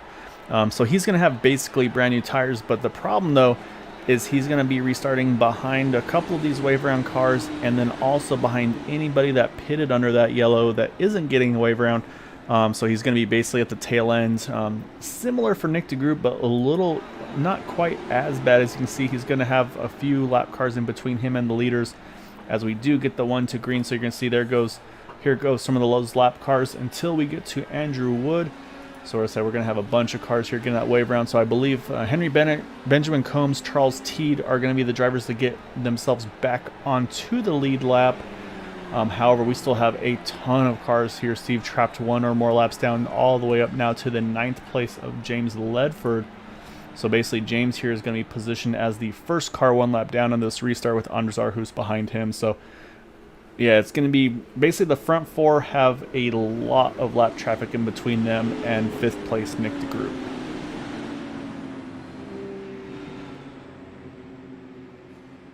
So he's going to have basically brand new tires, but the problem though is he's going to be restarting behind a couple of these wave round cars, and then also behind anybody that pitted under that yellow that isn't getting the wave round. So he's going to be basically at the tail end. Similar for Nick DeGroot, but a little not quite as bad. As you can see, he's going to have a few lap cars in between him and the leaders as we do get the 1 to green. So you're going to see here goes some of those lap cars until we get to Andrew Wood. So we're going to have a bunch of cars here getting that wave round. So I believe Henry Bennett, Benjamin Combs, Charles Teed are going to be the drivers to get themselves back onto the lead lap. However, we still have a ton of cars here. Steve trapped 1 or more laps down all the way up now to the 9th place of James Ledford. So basically James here is going to be positioned as the first car 1 lap down on this restart with Anders Aarhus behind him. So yeah, it's going to be basically the front 4 have a lot of lap traffic in between them and 5th place Nick DeGroot.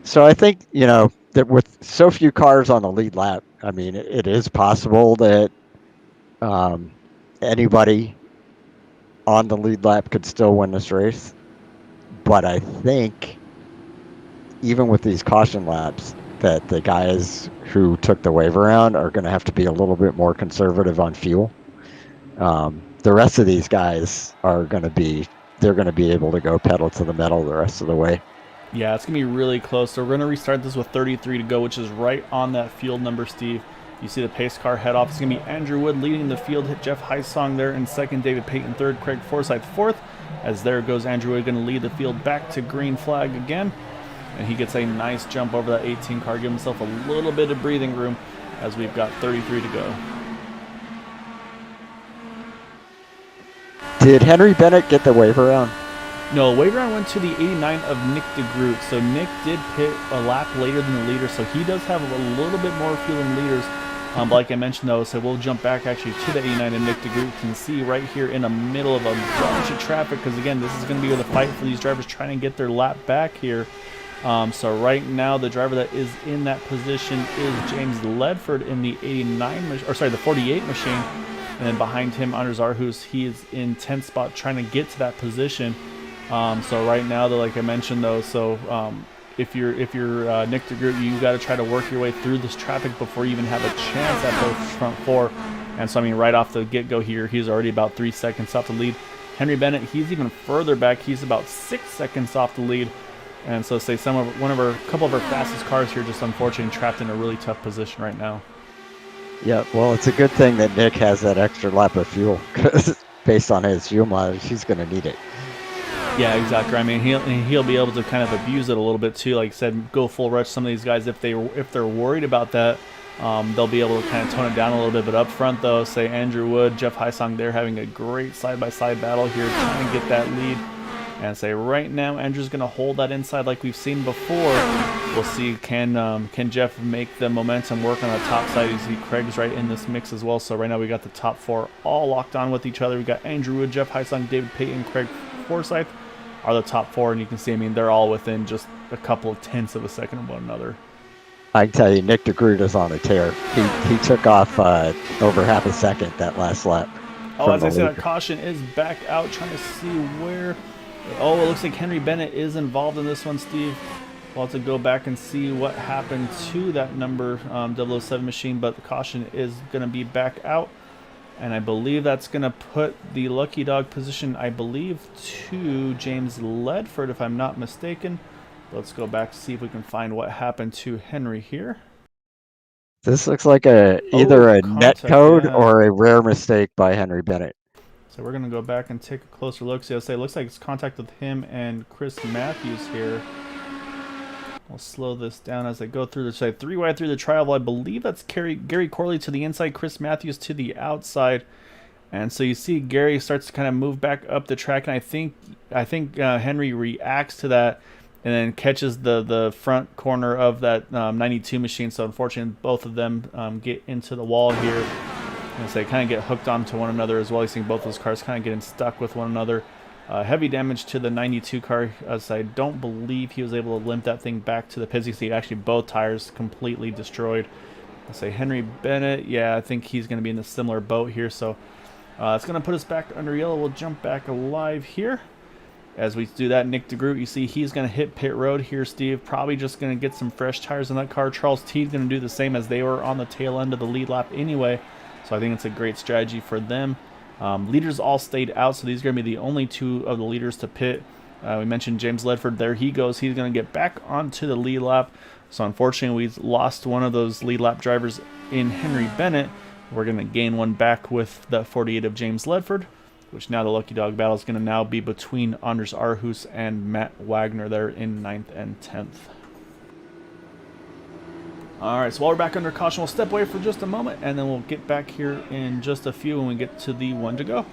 So I think, that with so few cars on the lead lap, I mean, it is possible that anybody on the lead lap could still win this race. But I think even with these caution laps, that the guys who took the wave around are going to have to be a little bit more conservative on fuel. The rest of these guys they're going to be able to go pedal to the metal the rest of the way. Yeah, it's going to be really close. So we're going to restart this with 33 to go, which is right on that field number, Steve. You see the pace car head off. It's going to be Andrew Wood leading the field. Hit Jeff Hyasong there in 2nd. David Payton 3rd. Craig Forsythe 4th. As there goes Andrew Wood, going to lead the field back to green flag again. And he gets a nice jump over that 18 car. Give himself a little bit of breathing room as we've got 33 to go. Did Henry Bennett get the wave around? No, wave round went to the 89 of Nick DeGroot. So Nick did pit a lap later than the leader, so he does have a little bit more fuel than leaders. Like I mentioned though, so we'll jump back actually to the 89, and Nick DeGroot can see right here in the middle of a bunch of traffic, because again, this is going to be where the fight for these drivers trying to get their lap back here. So right now, the driver that is in that position is James Ledford in the 89, or sorry, the 48 machine, and then behind him, Anders Arhus, he is in 10th spot trying to get to that position. So right now, though, like I mentioned though, so if you're Nick DeGroot, you got to try to work your way through this traffic before you even have a chance at those front four. And so I mean, right off the get-go here, he's already about 3 seconds off the lead. Henry Bennett, he's even further back. He's about 6 seconds off the lead. And so say couple of our fastest cars here just unfortunately trapped in a really tough position right now. Yeah, well, it's a good thing that Nick has that extra lap of fuel, because based on his fuel mileage, he's going to need it. Yeah, exactly. I mean, he'll be able to kind of abuse it a little bit too. Like I said, go full rush. Some of these guys, if they're worried about that, they'll be able to kind of tone it down a little bit. But up front, though, say Andrew Wood, Jeff Heisong, they're having a great side-by-side battle here, trying to get that lead. And say right now, Andrew's going to hold that inside like we've seen before. We'll see, can Jeff make the momentum work on the top side? You see Craig's right in this mix as well. So right now we got the top four all locked on with each other. We got Andrew Wood, Jeff Heisong, David Payton, Craig Forsythe are the top four. And you can see, I mean, they're all within just a couple of tenths of a second of one another. I can tell you, Nick DeGroot is on a tear. He took off over half a second that last lap. Oh, as I said, that caution is back out, trying to see where... Oh, it looks like Henry Bennett is involved in this one, Steve. We'll have to go back and see what happened to that number 007 machine, but the caution is going to be back out. And I believe that's going to put the lucky dog position, I believe, to James Ledford, if I'm not mistaken. Let's go back to see if we can find what happened to Henry here. This looks like either a net code or a rare mistake by Henry Bennett. So we're going to go back and take a closer look. So it looks like it's contact with him and Chris Matthews here. We'll slow this down as I go through the side. 3 wide through the tri-oval. I believe that's Gary Corley to the inside, Chris Matthews to the outside. And so you see Gary starts to kind of move back up the track, and I think Henry reacts to that and then catches the front corner of that 92 machine. So unfortunately, both of them get into the wall here. And so they kind of get hooked onto one another as well. You're seeing both those cars kind of getting stuck with one another. Heavy damage to the 92 car, as I don't believe he was able to limp that thing back to the pits. You see actually both tires completely destroyed. I say Henry Bennett, yeah, I think he's going to be in a similar boat here. So it's going to put us back under yellow. We'll jump back alive here. As we do that, Nick DeGroot, you see he's going to hit pit road here, Steve. Probably just going to get some fresh tires on that car. Charles Teed's going to do the same, as they were on the tail end of the lead lap anyway. So I think it's a great strategy for them. Leaders all stayed out, so these are going to be the only 2 of the leaders to pit. We mentioned James Ledford. There he goes. He's going to get back onto the lead lap. So unfortunately, we lost one of those lead lap drivers in Henry Bennett. We're going to gain one back with the 48 of James Ledford, which now the lucky dog battle is going to now be between Anders Arhus and Matt Wagner there in 9th and 10th. Alright, so while we're back under caution, we'll step away for just a moment, and then we'll get back here in just a few when we get to the 1 to go.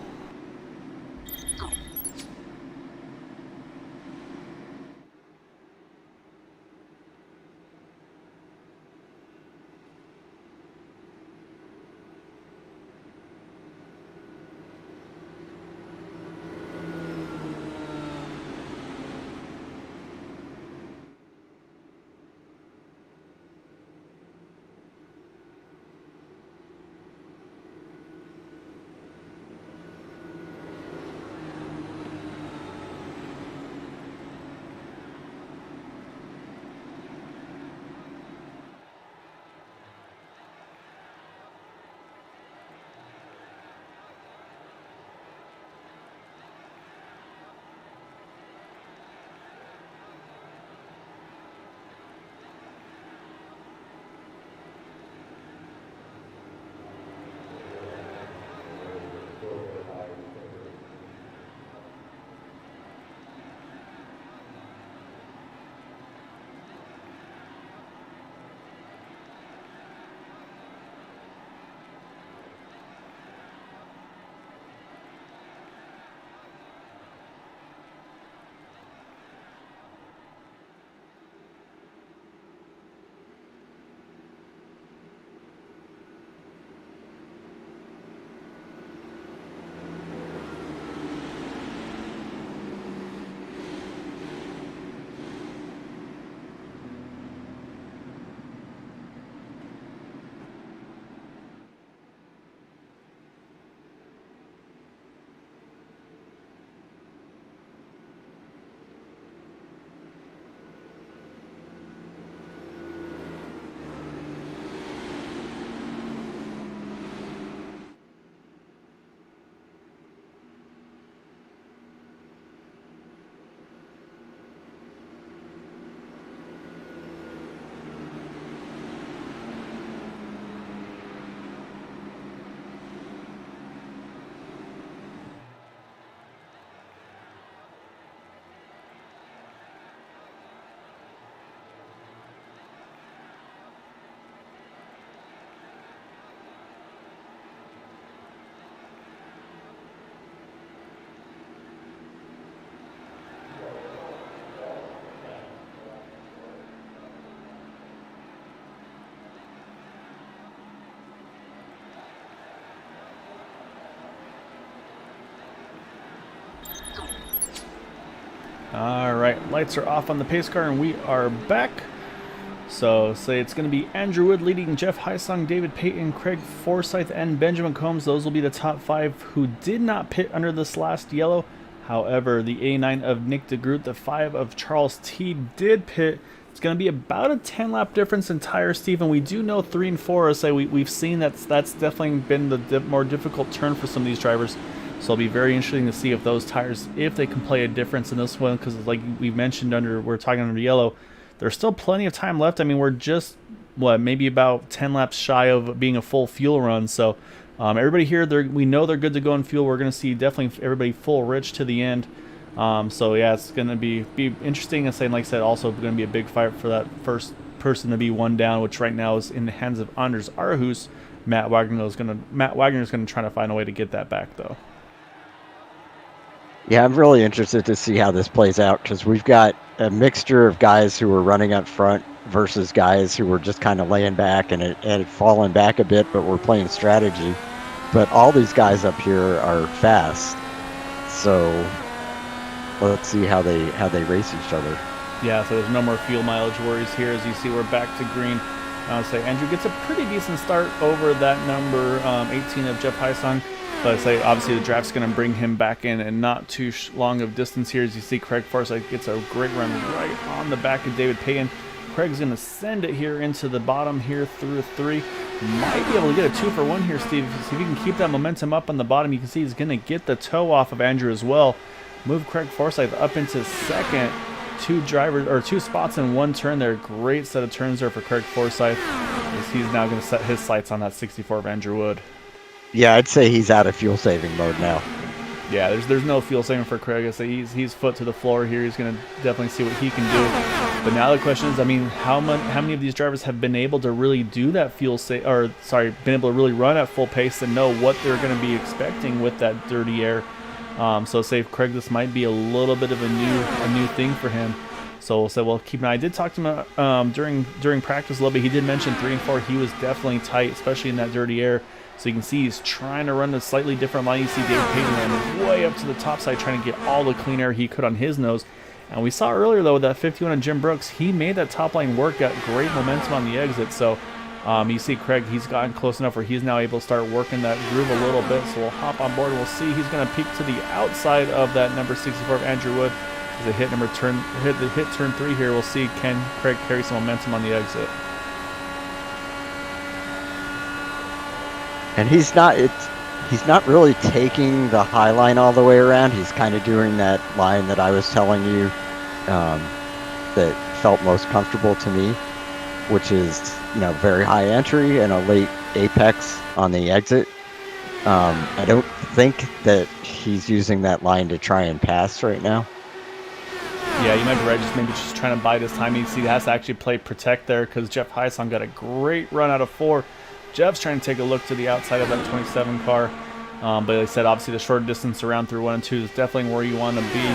All right, lights are off on the pace car, and we are back. So say it's going to be Andrew Wood leading Jeff Hysong, David Payton, Craig Forsythe, and Benjamin Combs. Those will be the top 5 who did not pit under this last yellow. However, the A9 of Nick DeGroot, the 5 of Charles T did pit. It's going to be about a 10-lap difference in tires, Steve, and we do know 3 and 4. I say we've seen that's definitely been the more difficult turn for some of these drivers. So it'll be very interesting to see if those tires, if they can play a difference in this one, because like we mentioned we're talking under yellow, there's still plenty of time left. I mean, we're just, maybe about 10 laps shy of being a full fuel run. So everybody here, we know they're good to go in fuel. We're going to see definitely everybody full rich to the end. So yeah, it's going to be interesting. And like I said, also going to be a big fight for that first person to be one down, which right now is in the hands of Anders Arhus. Matt Wagner is going to try to find a way to get that back, though. Yeah, I'm really interested to see how this plays out, because we've got a mixture of guys who were running up front versus guys who were just kind of laying back and had fallen back a bit, but were playing strategy. But all these guys up here are fast, so let's see how they race each other. Yeah, so there's no more fuel mileage worries here. As you see, we're back to green. Say Andrew gets a pretty decent start over that number 18 of Jeff Hysong. But I say obviously the draft's going to bring him back in, and not too long of distance here. As you see, Craig Forsythe gets a great run right on the back of David Payton. Craig's going to send it here into the bottom here through 3. Might be able to get a 2 for 1 here, Steve. See if he can keep that momentum up on the bottom. You can see he's going to get the toe off of Andrew as well. Move Craig Forsythe up into second. 2 spots in 1 turn there. Great set of turns there for Craig Forsythe, as he's now going to set his sights on that 64 of Andrew Wood. Yeah, I'd say he's out of fuel saving mode now. Yeah, there's no fuel saving for Craig. I say he's foot to the floor here. He's going to definitely see what he can do. But now the question is, I mean, how many of these drivers have been able to really do that been able to really run at full pace and know what they're going to be expecting with that dirty air? So say Craig, this might be a little bit of a new thing for him. So we'll say, well, keep an eye. I did talk to him during practice a little bit. He did mention 3 and 4. He was definitely tight, especially in that dirty air. So you can see he's trying to run a slightly different line. You see David Payton ran way up to the top side, trying to get all the clean air he could on his nose. And we saw earlier, though, with that 51 of Jim Brooks, he made that top line work, got great momentum on the exit. So you see Craig, he's gotten close enough where he's now able to start working that groove a little bit. So we'll hop on board. We'll see. He's going to peek to the outside of that number 64 of Andrew Wood. As they hit turn 3 here, we'll see can Craig carry some momentum on the exit. And he's not really taking the high line all the way around. He's kind of doing that line that I was telling you that felt most comfortable to me, which is, very high entry and a late apex on the exit. I don't think that he's using that line to try and pass right now. Yeah, you might be right. Maybe just trying to bide his time. You see, he has to actually play protect there, because Jeff Hysong got a great run out of 4. Jeff's trying to take a look to the outside of that 27 car. But like I said, obviously the short distance around through 1 and 2 is definitely where you want to be.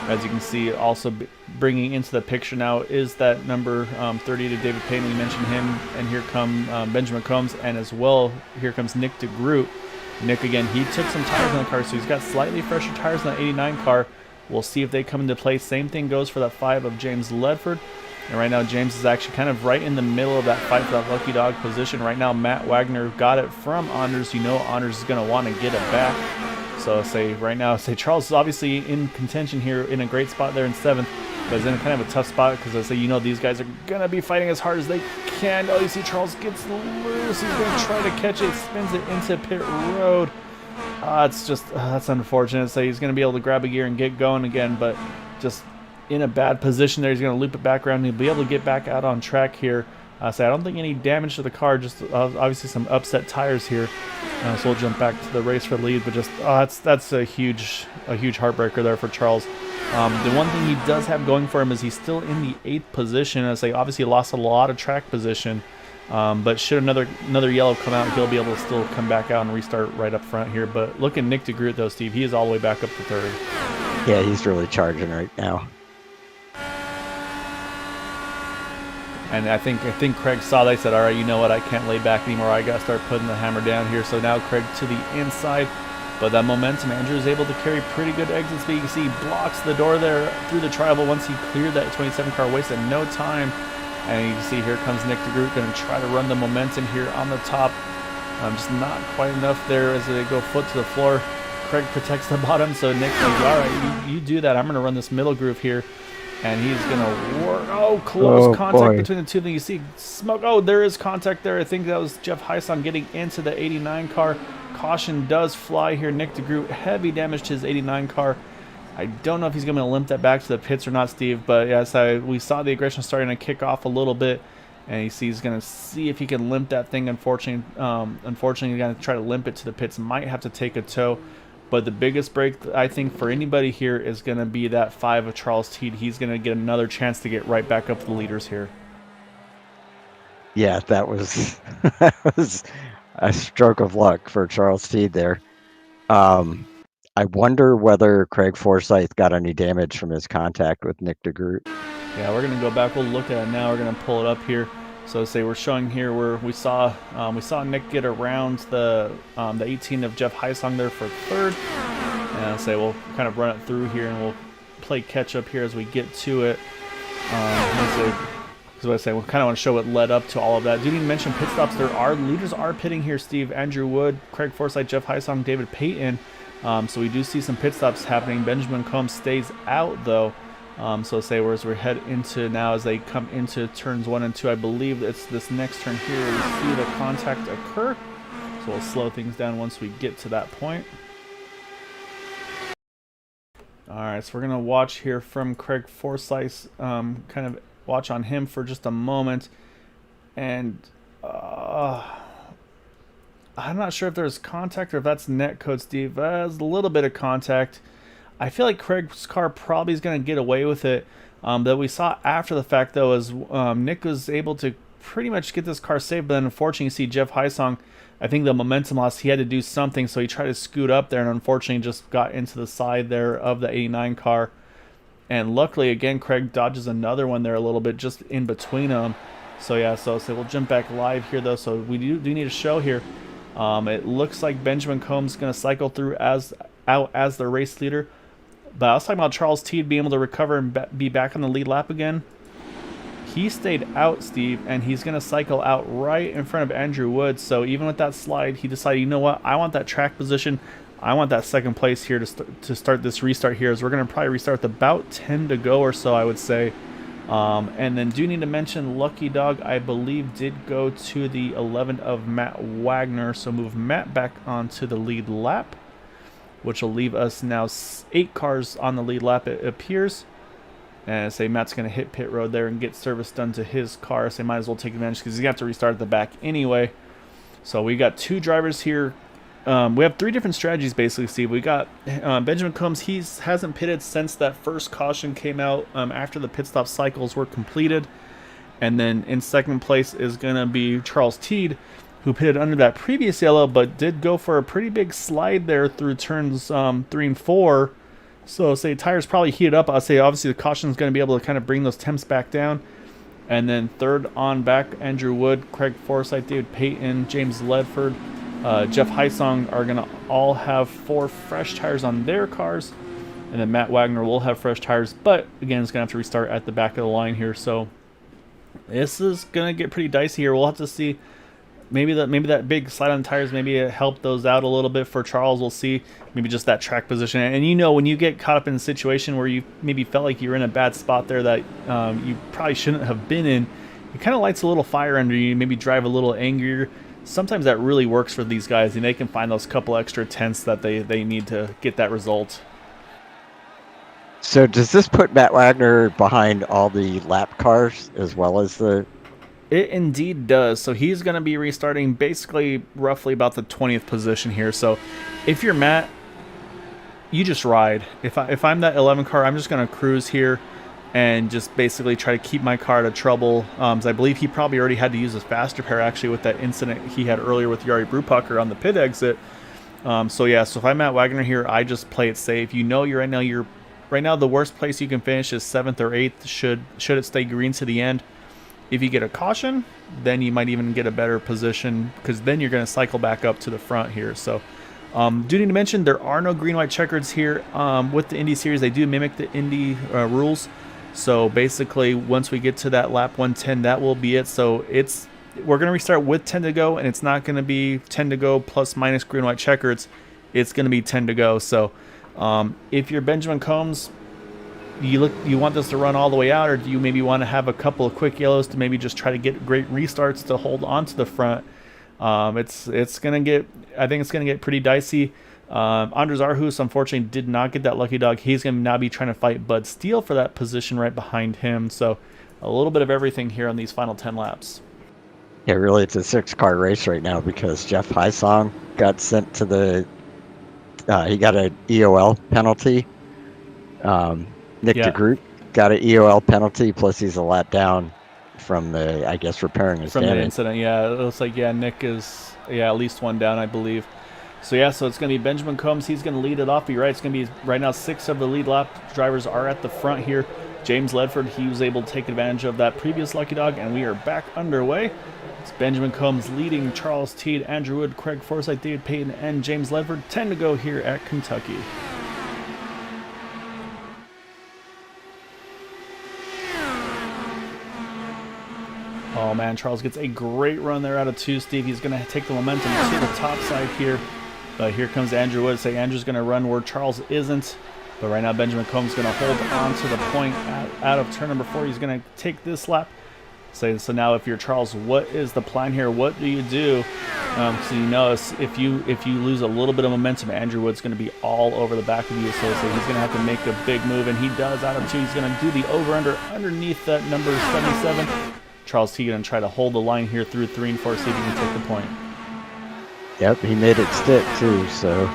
As you can see, also bringing into the picture now is that number 30 to David Payton. We mentioned him, and here come Benjamin Combs, and as well, here comes Nick DeGroot. Nick, again, he took some tires on the car, so he's got slightly fresher tires on that 89 car. We'll see if they come into play. Same thing goes for that 5 of James Ledford. And right now, James is actually kind of right in the middle of that fight for that lucky dog position. Right now, Matt Wagner got it from Anders. Anders is going to want to get it back. So Charles is obviously in contention here, in a great spot there in 7th, but is in kind of a tough spot, because these guys are going to be fighting as hard as they can. Oh, you see Charles gets loose. He's going to try to catch it, spins it into pit road. It's just, that's unfortunate. So he's going to be able to grab a gear and get going again, but just in a bad position there. He's going to loop it back around. He'll be able to get back out on track here. I don't think any damage to the car, just obviously some upset tires here. So we'll jump back to the race for the lead, but just that's a huge heartbreaker there for Charles. The one thing he does have going for him is he's still in the 8th position. Obviously lost a lot of track position, but should another yellow come out, he'll be able to still come back out and restart right up front here. But look at Nick DeGroot though, Steve. He is all the way back up to 3rd. Yeah, he's really charging right now. And I think Craig saw that. He said, all right, you know what? I can't lay back anymore. I got to start putting the hammer down here. So now Craig to the inside. But that momentum, Andrew is able to carry pretty good exit speed. You can see he blocks the door there through the tribal once he cleared that 27 car, wasted no time. And you can see here comes Nick DeGroot, going to try to run the momentum here on the top. Just not quite enough there as they go foot to the floor. Craig protects the bottom, so Nick's like, all right, you do that. I'm going to run this middle groove here. And he's going to work. Oh, close contact between the two. Then you see smoke. Oh, there is contact there. I think that was Jeff Heisong getting into the 89 car. Caution does fly here. Nick DeGroot, heavy damage to his 89 car. I don't know if he's going to limp that back to the pits or not, Steve. But yes, we saw the aggression starting to kick off a little bit. And he's going to see if he can limp that thing. Unfortunately, he's going to try to limp it to the pits. Might have to take a tow. But the biggest break, I think, for anybody here is going to be that 5 of Charles Teed. He's going to get another chance to get right back up to the leaders here. Yeah, that was a stroke of luck for Charles Teed there. I wonder whether Craig Forsythe got any damage from his contact with Nick DeGroot. Yeah, we're going to go back. We'll look at it now. We're going to pull it up here. So say we're showing here where we saw Nick get around the 18 of Jeff Heisong there for third. And I'll say we'll kind of run it through here and we'll play catch up here as we get to it. Because I say we kind of want to show what led up to all of that. Do need to mention pit stops. Leaders are pitting here. Steve, Andrew Wood, Craig Forsythe, Jeff Heisong, David Payton. So we do see some pit stops happening. Benjamin Combs stays out though. So say as we head into now as they come into turns 1 and 2, I believe it's this next turn here where we see the contact occur. So we'll slow things down once we get to that point. Alright, so we're going to watch here from Craig Forsythe, kind of watch on him for just a moment. And I'm not sure if there's contact or if that's net code, Steve. There's a little bit of contact. I feel like Craig's car probably is going to get away with it. That we saw after the fact, though, is Nick was able to pretty much get this car saved. But then, unfortunately, you see Jeff Heisong, I think the momentum loss, he had to do something. So he tried to scoot up there and unfortunately just got into the side there of the 89 car. And luckily, again, Craig dodges another one there a little bit just in between them. So, yeah, so we'll jump back live here, though. So we do need a show here. It looks like Benjamin Combs is going to cycle through out as the race leader. But I was talking about Charles Teed being able to recover and be back on the lead lap again. He stayed out, Steve, and he's going to cycle out right in front of Andrew Wood. So even with that slide, he decided, you know what, I want that track position. I want that second place here to start this restart here. As we're going to probably restart with about 10 to go or so, I would say. And then do need to mention Lucky Dog, I believe, did go to the 11 of Matt Wagner. So move Matt back onto the lead lap, which will leave us now 8 cars on the lead lap, it appears. And say Matt's going to hit pit road there and get service done to his car. So they might as well take advantage because he's going to have to restart at the back anyway. So we got 2 drivers here. We have 3 different strategies basically, Steve. We got Benjamin Combs. He hasn't pitted since that first caution came out after the pit stop cycles were completed. And then in second place is going to be Charles Teed, who pitted under that previous yellow, but did go for a pretty big slide there through turns 3 and 4. So say tires probably heated up. I'll say obviously the caution is going to be able to kind of bring those temps back down. And then third on back, Andrew Wood, Craig Forsythe, David Payton, James Ledford, Jeff Heisong are going to all have 4 fresh tires on their cars. And then Matt Wagner will have fresh tires, but again, it's going to have to restart at the back of the line here. So this is going to get pretty dicey here. We'll have to see. Maybe that big slide on the tires, maybe it helped those out a little bit for Charles. We'll see. Maybe just that track position. And you know, when you get caught up in a situation where you maybe felt like you were in a bad spot there that you probably shouldn't have been in, it kind of lights a little fire under you. Maybe drive a little angrier. Sometimes that really works for these guys, and they can find those couple extra tenths that they need to get that result. So does this put Matt Wagner behind all the lap cars as well as the... It indeed does. So he's going to be restarting basically roughly about the 20th position here. So if you're Matt, you just ride. If I'm that 11 car, I'm just going to cruise here and just basically try to keep my car out of trouble. So I believe he probably already had to use his faster pair actually with that incident he had earlier with Yari Brupacker on the pit exit. So yeah, so if I'm Matt Wagner here, I just play it safe. You know, right now the worst place you can finish is 7th or 8th. Should it stay green to the end. If you get a caution, then you might even get a better position because then you're going to cycle back up to the front here. So Do need to mention there are no green-white checkers here with the Indy Series. They do mimic the Indy rules. So basically, once we get to that lap 110, that will be it. So we're going to restart with 10 to go, and it's not going to be 10 to go plus minus green-white checkers. It's going to be 10 to go. So if you're Benjamin Combs, you want this to run all the way out, or do you maybe want to have a couple of quick yellows to maybe just try to get great restarts to hold on to the front? It's gonna get, I think it's gonna get pretty dicey. Andres Arhus unfortunately did not get that lucky dog. He's gonna now be trying to fight Bud Steele for that position right behind him. So a little bit of everything here on these final 10 laps. Yeah, really, it's a 6-car race right now because Jeff Hysong got sent to the. He got an EOL penalty. Nick DeGroot got an EOL penalty, plus he's a lap down from the, I guess, repairing his damage. From the incident, yeah. It looks like, Nick is, at least one down, I believe. So, so it's going to be Benjamin Combs. He's going to lead it off. You're right. It's going to be, right now, 6 of the lead lap drivers are at the front here. James Ledford, he was able to take advantage of that previous lucky dog, and we are back underway. It's Benjamin Combs leading Charles Teed, Andrew Wood, Craig Forsythe, David Payton, and James Ledford. 10 to go here at Kentucky. Oh man, Charles gets a great run there out of 2, Steve. He's going to take the momentum to the top side here. But here comes Andrew Wood. Andrew's going to run where Charles isn't. But right now, Benjamin Combs is going to hold on to the point out of turn number 4. He's going to take this lap. So now if you're Charles, what is the plan here? What do you do? So you know if you lose a little bit of momentum, Andrew Wood's going to be all over the back of you. So he's going to have to make a big move, and he does out of 2. He's going to do the over-under underneath that number 77. Charles Teagan and try to hold the line here through 3 and 4, see if he can take the point. Yep, he made it stick too. So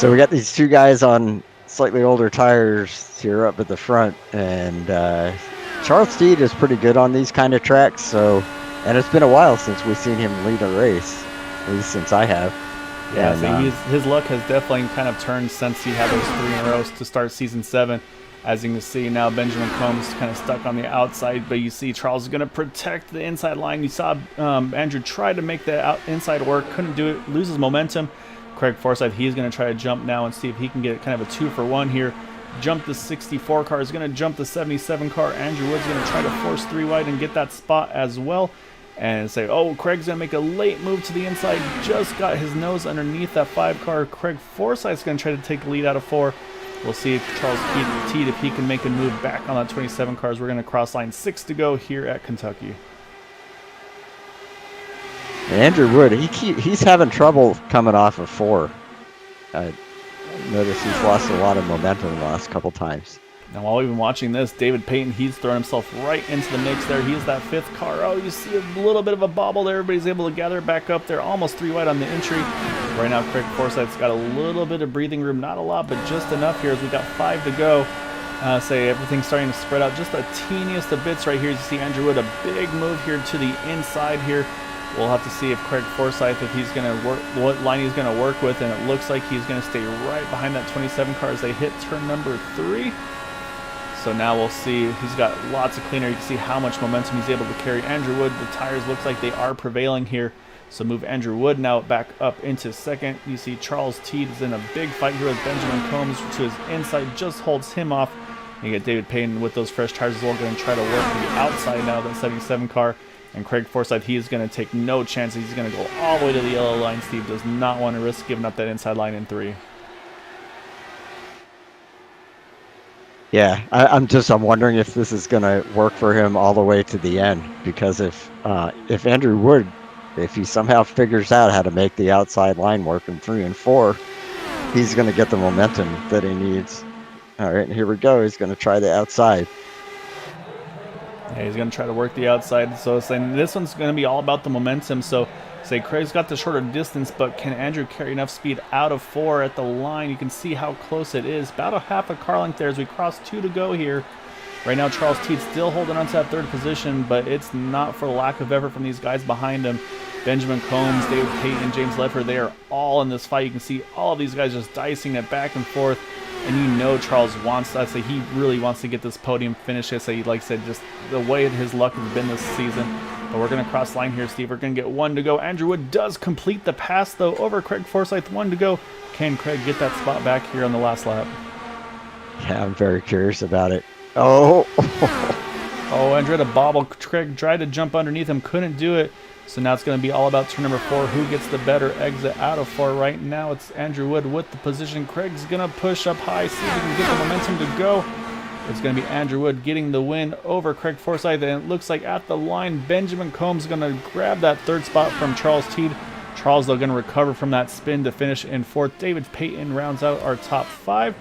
we got these 2 guys on slightly older tires here up at the front, and Charles Teed is pretty good on these kind of tracks. And it's been a while since we've seen him lead a race, at least since I have. Yeah, so his luck has definitely kind of turned since he had those 3 in a row to start season 7. As you can see now, Benjamin Combs kind of stuck on the outside, but you see Charles is going to protect the inside line. You saw Andrew try to make the inside work, couldn't do it, loses momentum. Craig Forsythe, he's going to try to jump now and see if he can get kind of a 2-for-1 here. Jump the 64 car, is going to jump the 77 car. Andrew Wood's going to try to force 3 wide and get that spot as well. And say, Craig's going to make a late move to the inside, just got his nose underneath that 5 car. Craig Forsythe's going to try to take the lead out of 4. We'll see if Charles Teed, if he can make a move back on that 27 cars. We're going to cross line 6 to go here at Kentucky. Andrew Wood, he's having trouble coming off of 4. I noticed he's lost a lot of momentum the last couple times. Now, while we've been watching this, David Payton, he's thrown himself right into the mix there. He's that 5th car. You see a little bit of a bobble there. Everybody's able to gather it back up there. Almost 3 wide on the entry. Right now, Craig Forsythe's got a little bit of breathing room. Not a lot, but just enough here as we got 5 to go. Everything's starting to spread out just the teeniest of bits right here. As you see Andrew Wood, a big move here to the inside here. We'll have to see if Craig Forsythe, if he's going to work, what line he's going to work with, and it looks like he's going to stay right behind that 27 car as they hit turn number 3. So now we'll see. He's got lots of cleaner. You can see how much momentum he's able to carry. Andrew Wood, the tires looks like they are prevailing here. So move Andrew Wood now back up into 2nd. You see Charles Teed is in a big fight here with Benjamin Combs to his inside, just holds him off. You get David Payton with those fresh tires as well, going to try to work to the outside now of that 77 car. And Craig Forsythe, he is going to take no chances. He's going to go all the way to the yellow line. Steve does not want to risk giving up that inside line in 3. Yeah, I'm wondering if this is going to work for him all the way to the end, because if Andrew Wood, if he somehow figures out how to make the outside line work in 3 and 4, he's going to get the momentum that he needs. All right, here we go. He's going to try the outside. Yeah, he's going to try to work the outside. So saying this one's going to be all about the momentum. So Craig's got the shorter distance, but can Andrew carry enough speed out of 4 at the line? You can see how close it is. About a half a car length there as we cross 2 to go here. Right now, Charles Teed still holding on to that 3rd position, but it's not for lack of effort from these guys behind him. Benjamin Combs, David Payton, James Ledford, they are all in this fight. You can see all of these guys just dicing it back and forth. And you know Charles wants, I'd say he really wants to get this podium finish. Like I said, just the way his luck has been this season. But we're going to cross line here, Steve. We're going to get 1 to go. Andrew Wood does complete the pass, though, over Craig Forsythe. 1 to go. Can Craig get that spot back here on the last lap? Yeah, I'm very curious about it. Oh. Oh, Andrew had a bobble. Craig tried to jump underneath him, couldn't do it. So now it's going to be all about turn number 4. Who gets the better exit out of 4? Right now it's Andrew Wood with the position. Craig's going to push up high, see if he can get the momentum to go. It's going to be Andrew Wood getting the win over Craig Forsythe. And it looks like at the line, Benjamin Combs is going to grab that 3rd spot from Charles Teed. Charles, though, going to recover from that spin to finish in 4th. David Payton rounds out our top 5.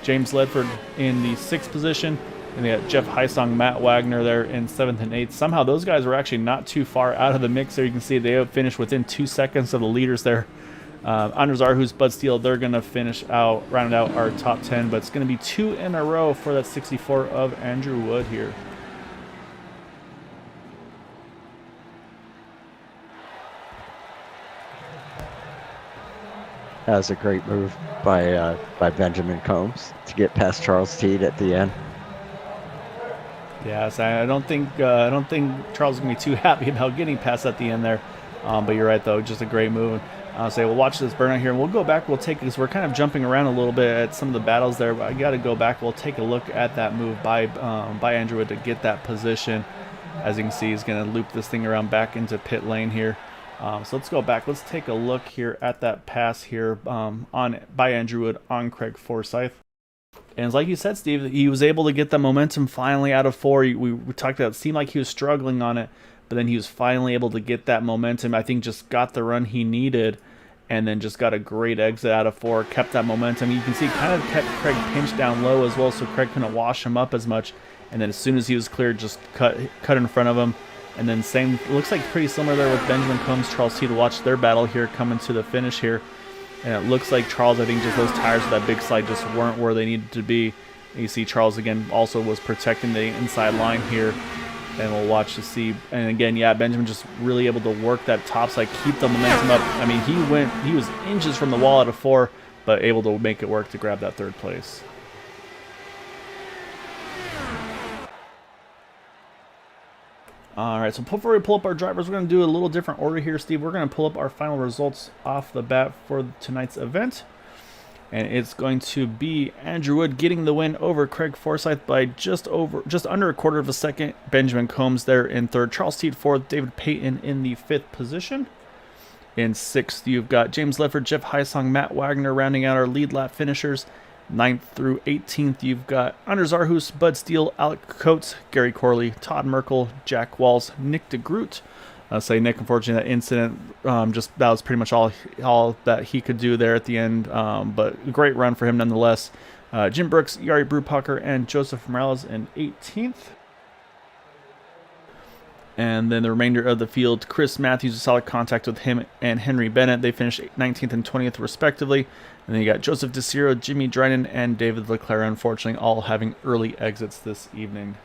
James Ledford in the 6th position. And they got Jeff Heisong, Matt Wagner there in 7th and 8th. Somehow those guys were actually not too far out of the mix there. You can see they finished within 2 seconds of the leaders there. Anders Arhus, Bud Steele, they're going to round out our top 10. But it's going to be 2 in a row for that 64 of Andrew Wood here. That was a great move by Benjamin Combs to get past Charles Teed at the end. Yeah, so I don't think Charles is gonna be too happy about getting past at the end there. But you're right, though, just a great move. We'll watch this burnout here, and we'll go back. We'll take, because we're kind of jumping around a little bit at some of the battles there. But I got to go back. We'll take a look at that move by Andrew Wood to get that position. As you can see, he's going to loop this thing around back into pit lane here. So let's go back. Let's take a look here at that pass here by Andrew Wood on Craig Forsythe. And like you said, Steve, he was able to get the momentum finally out of 4. We talked about it seemed like he was struggling on it, but then he was finally able to get that momentum. I think just got the run he needed, and then just got a great exit out of 4, kept that momentum. You can see kind of kept Craig pinched down low as well, so Craig couldn't wash him up as much. And then as soon as he was cleared, just cut in front of him. And then same, looks like pretty similar there with Benjamin Combs, Charles Teed. Watch their battle here coming to the finish here. And it looks like Charles, I think just those tires with that big slide just weren't where they needed to be. And you see Charles again also was protecting the inside line here. And we'll watch to see. And again, yeah, Benjamin just really able to work that top side, keep the momentum up. I mean, he was inches from the wall out of 4, but able to make it work to grab that 3rd place. All right, so before we pull up our drivers, we're going to do a little different order here, Steve. We're going to pull up our final results off the bat for tonight's event. And it's going to be Andrew Wood getting the win over Craig Forsythe by just under a quarter of a second. Benjamin Combs there in 3rd. Charles Teed 4th. David Payton in the 5th position. In 6th, you've got James Ledford, Jeff Heisong, Matt Wagner rounding out our lead lap finishers. 9th through 18th, you've got Anders Arhus, Bud Steele, Alec Coates, Gary Corley, Todd Merkel, Jack Walls, Nick DeGroot. Nick, unfortunately, that incident, that was pretty much all that he could do there at the end. But a great run for him nonetheless. Jim Brooks, Yari Brupacher, and Joseph Morales in 18th. And then the remainder of the field, Chris Matthews, a solid contact with him and Henry Bennett. They finished 19th and 20th respectively. And then you got Joseph DeCiro, Jimmy Dryden, and David Leclerc, unfortunately, all having early exits this evening.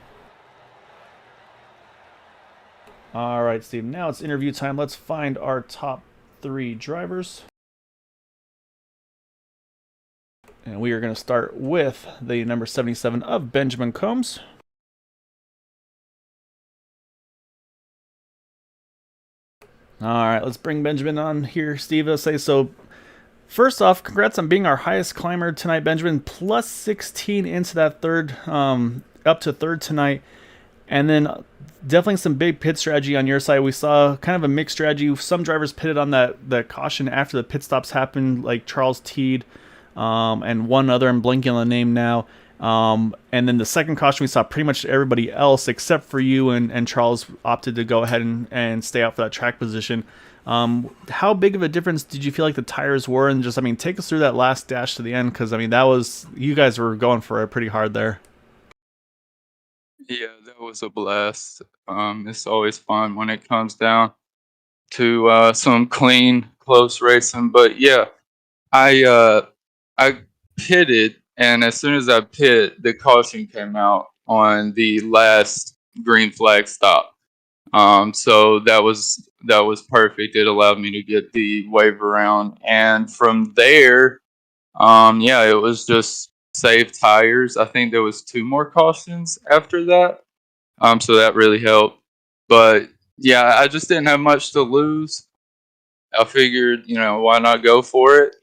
All right, Steve, now it's interview time. Let's find our top 3 drivers. And we are going to start with the number 77 of Benjamin Combs. All right, let's bring Benjamin on here, Steve. Let's say so. First off, congrats on being our highest climber tonight, Benjamin. Plus 16 into that 3rd, up to 3rd tonight. And then definitely some big pit strategy on your side. We saw kind of a mixed strategy. Some drivers pitted on that caution after the pit stops happened, like Charles Teed and one other. I'm blanking on the name now. And then the second caution, we saw pretty much everybody else except for you and Charles opted to go ahead and stay out for that track position. How big of a difference did you feel like the tires were? And just, I mean, take us through that last dash to the end, because, I mean, you guys were going for it pretty hard there. Yeah, that was a blast. It's always fun when it comes down to some clean, close racing. But yeah, I pitted, and as soon as I pit, the caution came out on the last green flag stop. So that was perfect. It allowed me to get the wave around, and from there, yeah, it was just save tires. I think there was 2 more cautions after that. So that really helped. But yeah, I just didn't have much to lose. I figured, why not go for it?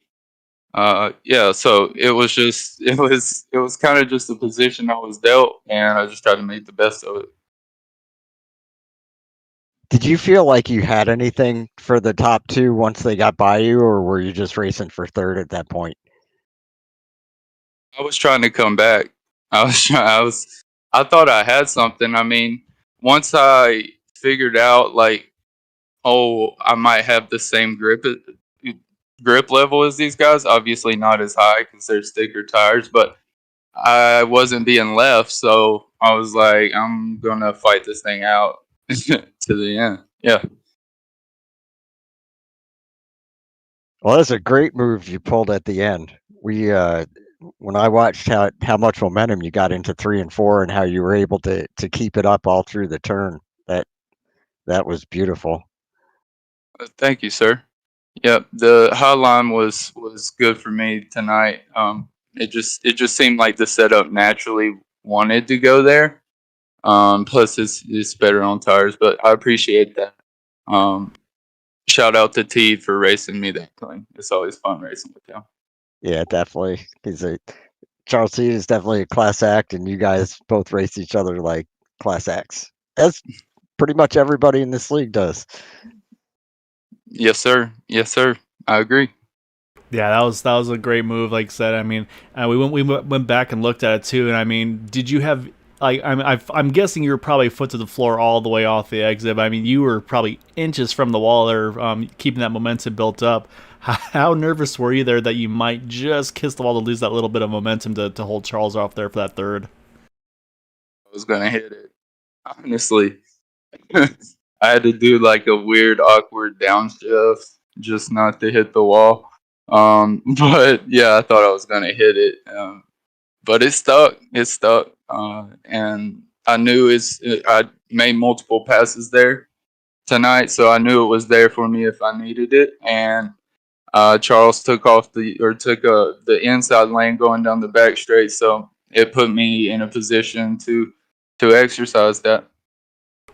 Yeah, so it was kind of just the position I was dealt, and I just tried to make the best of it. Did you feel like you had anything for the top two once they got by you, or were you just racing for third at that point? I was trying to come back. I thought I had something. I mean, once I figured out like, oh, I might have the same grip level as these guys. Obviously not as high because they're sticker tires, but I wasn't being left, so I was like, I'm gonna fight this thing out to the end. Yeah. Well, that's a great move you pulled at the end. We when I watched how much momentum you got into 3 and 4 and how you were able to keep it up all through the turn, that was beautiful. Thank you, sir. Yep, the hotline was good for me tonight. It just seemed like the setup naturally wanted to go there. Plus it's better on tires, but I appreciate that. Um, Shout out to T for racing me that clean. It's always fun racing with him. Yeah, definitely. Charles C is definitely a class act, and you guys both race each other like class acts, as pretty much everybody in this league does. Yes, sir. Yes, sir. I agree. Yeah, that was a great move. Like I said, I mean, we went back and looked at it too, and I mean, did you have like I'm guessing you were probably foot to the floor all the way off the exit. But I mean, you were probably inches from the wall there, keeping that momentum built up. How nervous were you there that you might just kiss the wall to lose that little bit of momentum to hold Charles off there for that third? I was gonna hit it. Honestly, I had to do like a weird, awkward downshift just not to hit the wall. But yeah, I thought I was gonna hit it. But it stuck. It stuck, and I knew I made multiple passes there tonight, so I knew it was there for me if I needed it. And Charles took the inside lane going down the back straight, so it put me in a position to exercise that.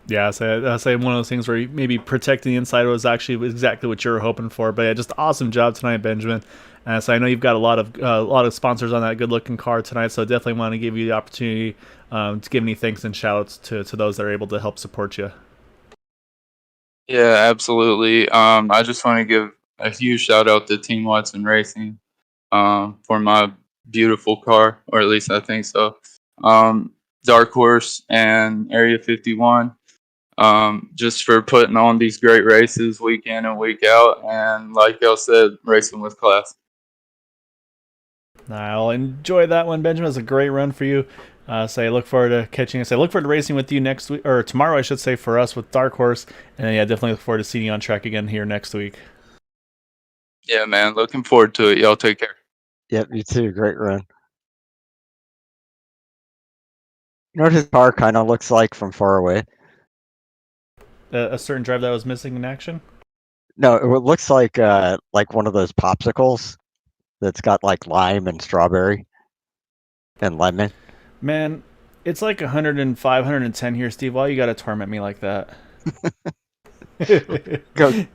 Yeah, I say one of those things where maybe protecting the inside was actually exactly what you were hoping for. But yeah, just awesome job tonight, Benjamin. So I know you've got a lot of sponsors on that good looking car tonight. So definitely want to give you the opportunity to give any thanks and shout outs to those that are able to help support you. Yeah, absolutely. I just want to give a huge shout out to Team Watson Racing for my beautiful car, or at least I think so. Dark Horse and Area 51, just for putting on these great races week in and week out. And like y'all said, racing with class. I'll enjoy that one, Benjamin. It's a great run for you. I look forward to catching us. I look forward to racing with you next week, or tomorrow, I should say, for us with Dark Horse. And then, yeah, definitely look forward to seeing you on track again here next week. Yeah, man. Looking forward to it. Y'all take care. Yep, you too. Great run. You know what his car kind of looks like from far away? A certain drive that was missing in action? No, it looks like one of those popsicles that's got like lime and strawberry and lemon. Man, it's like 105, 110 here, Steve. Why you got to torment me like that? Go.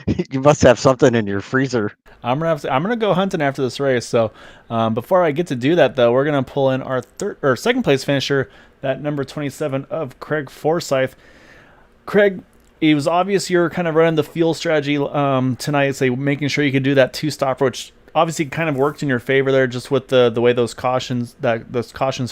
You must have something in your freezer. I'm gonna go hunting after this race. So before I get to do that, though, we're gonna pull in our second place finisher, that number 27 of Craig Forsythe. Craig, it was obvious you're kind of running the fuel strategy tonight, making sure you could do that two stop, which obviously kind of worked in your favor there, just with the way those cautions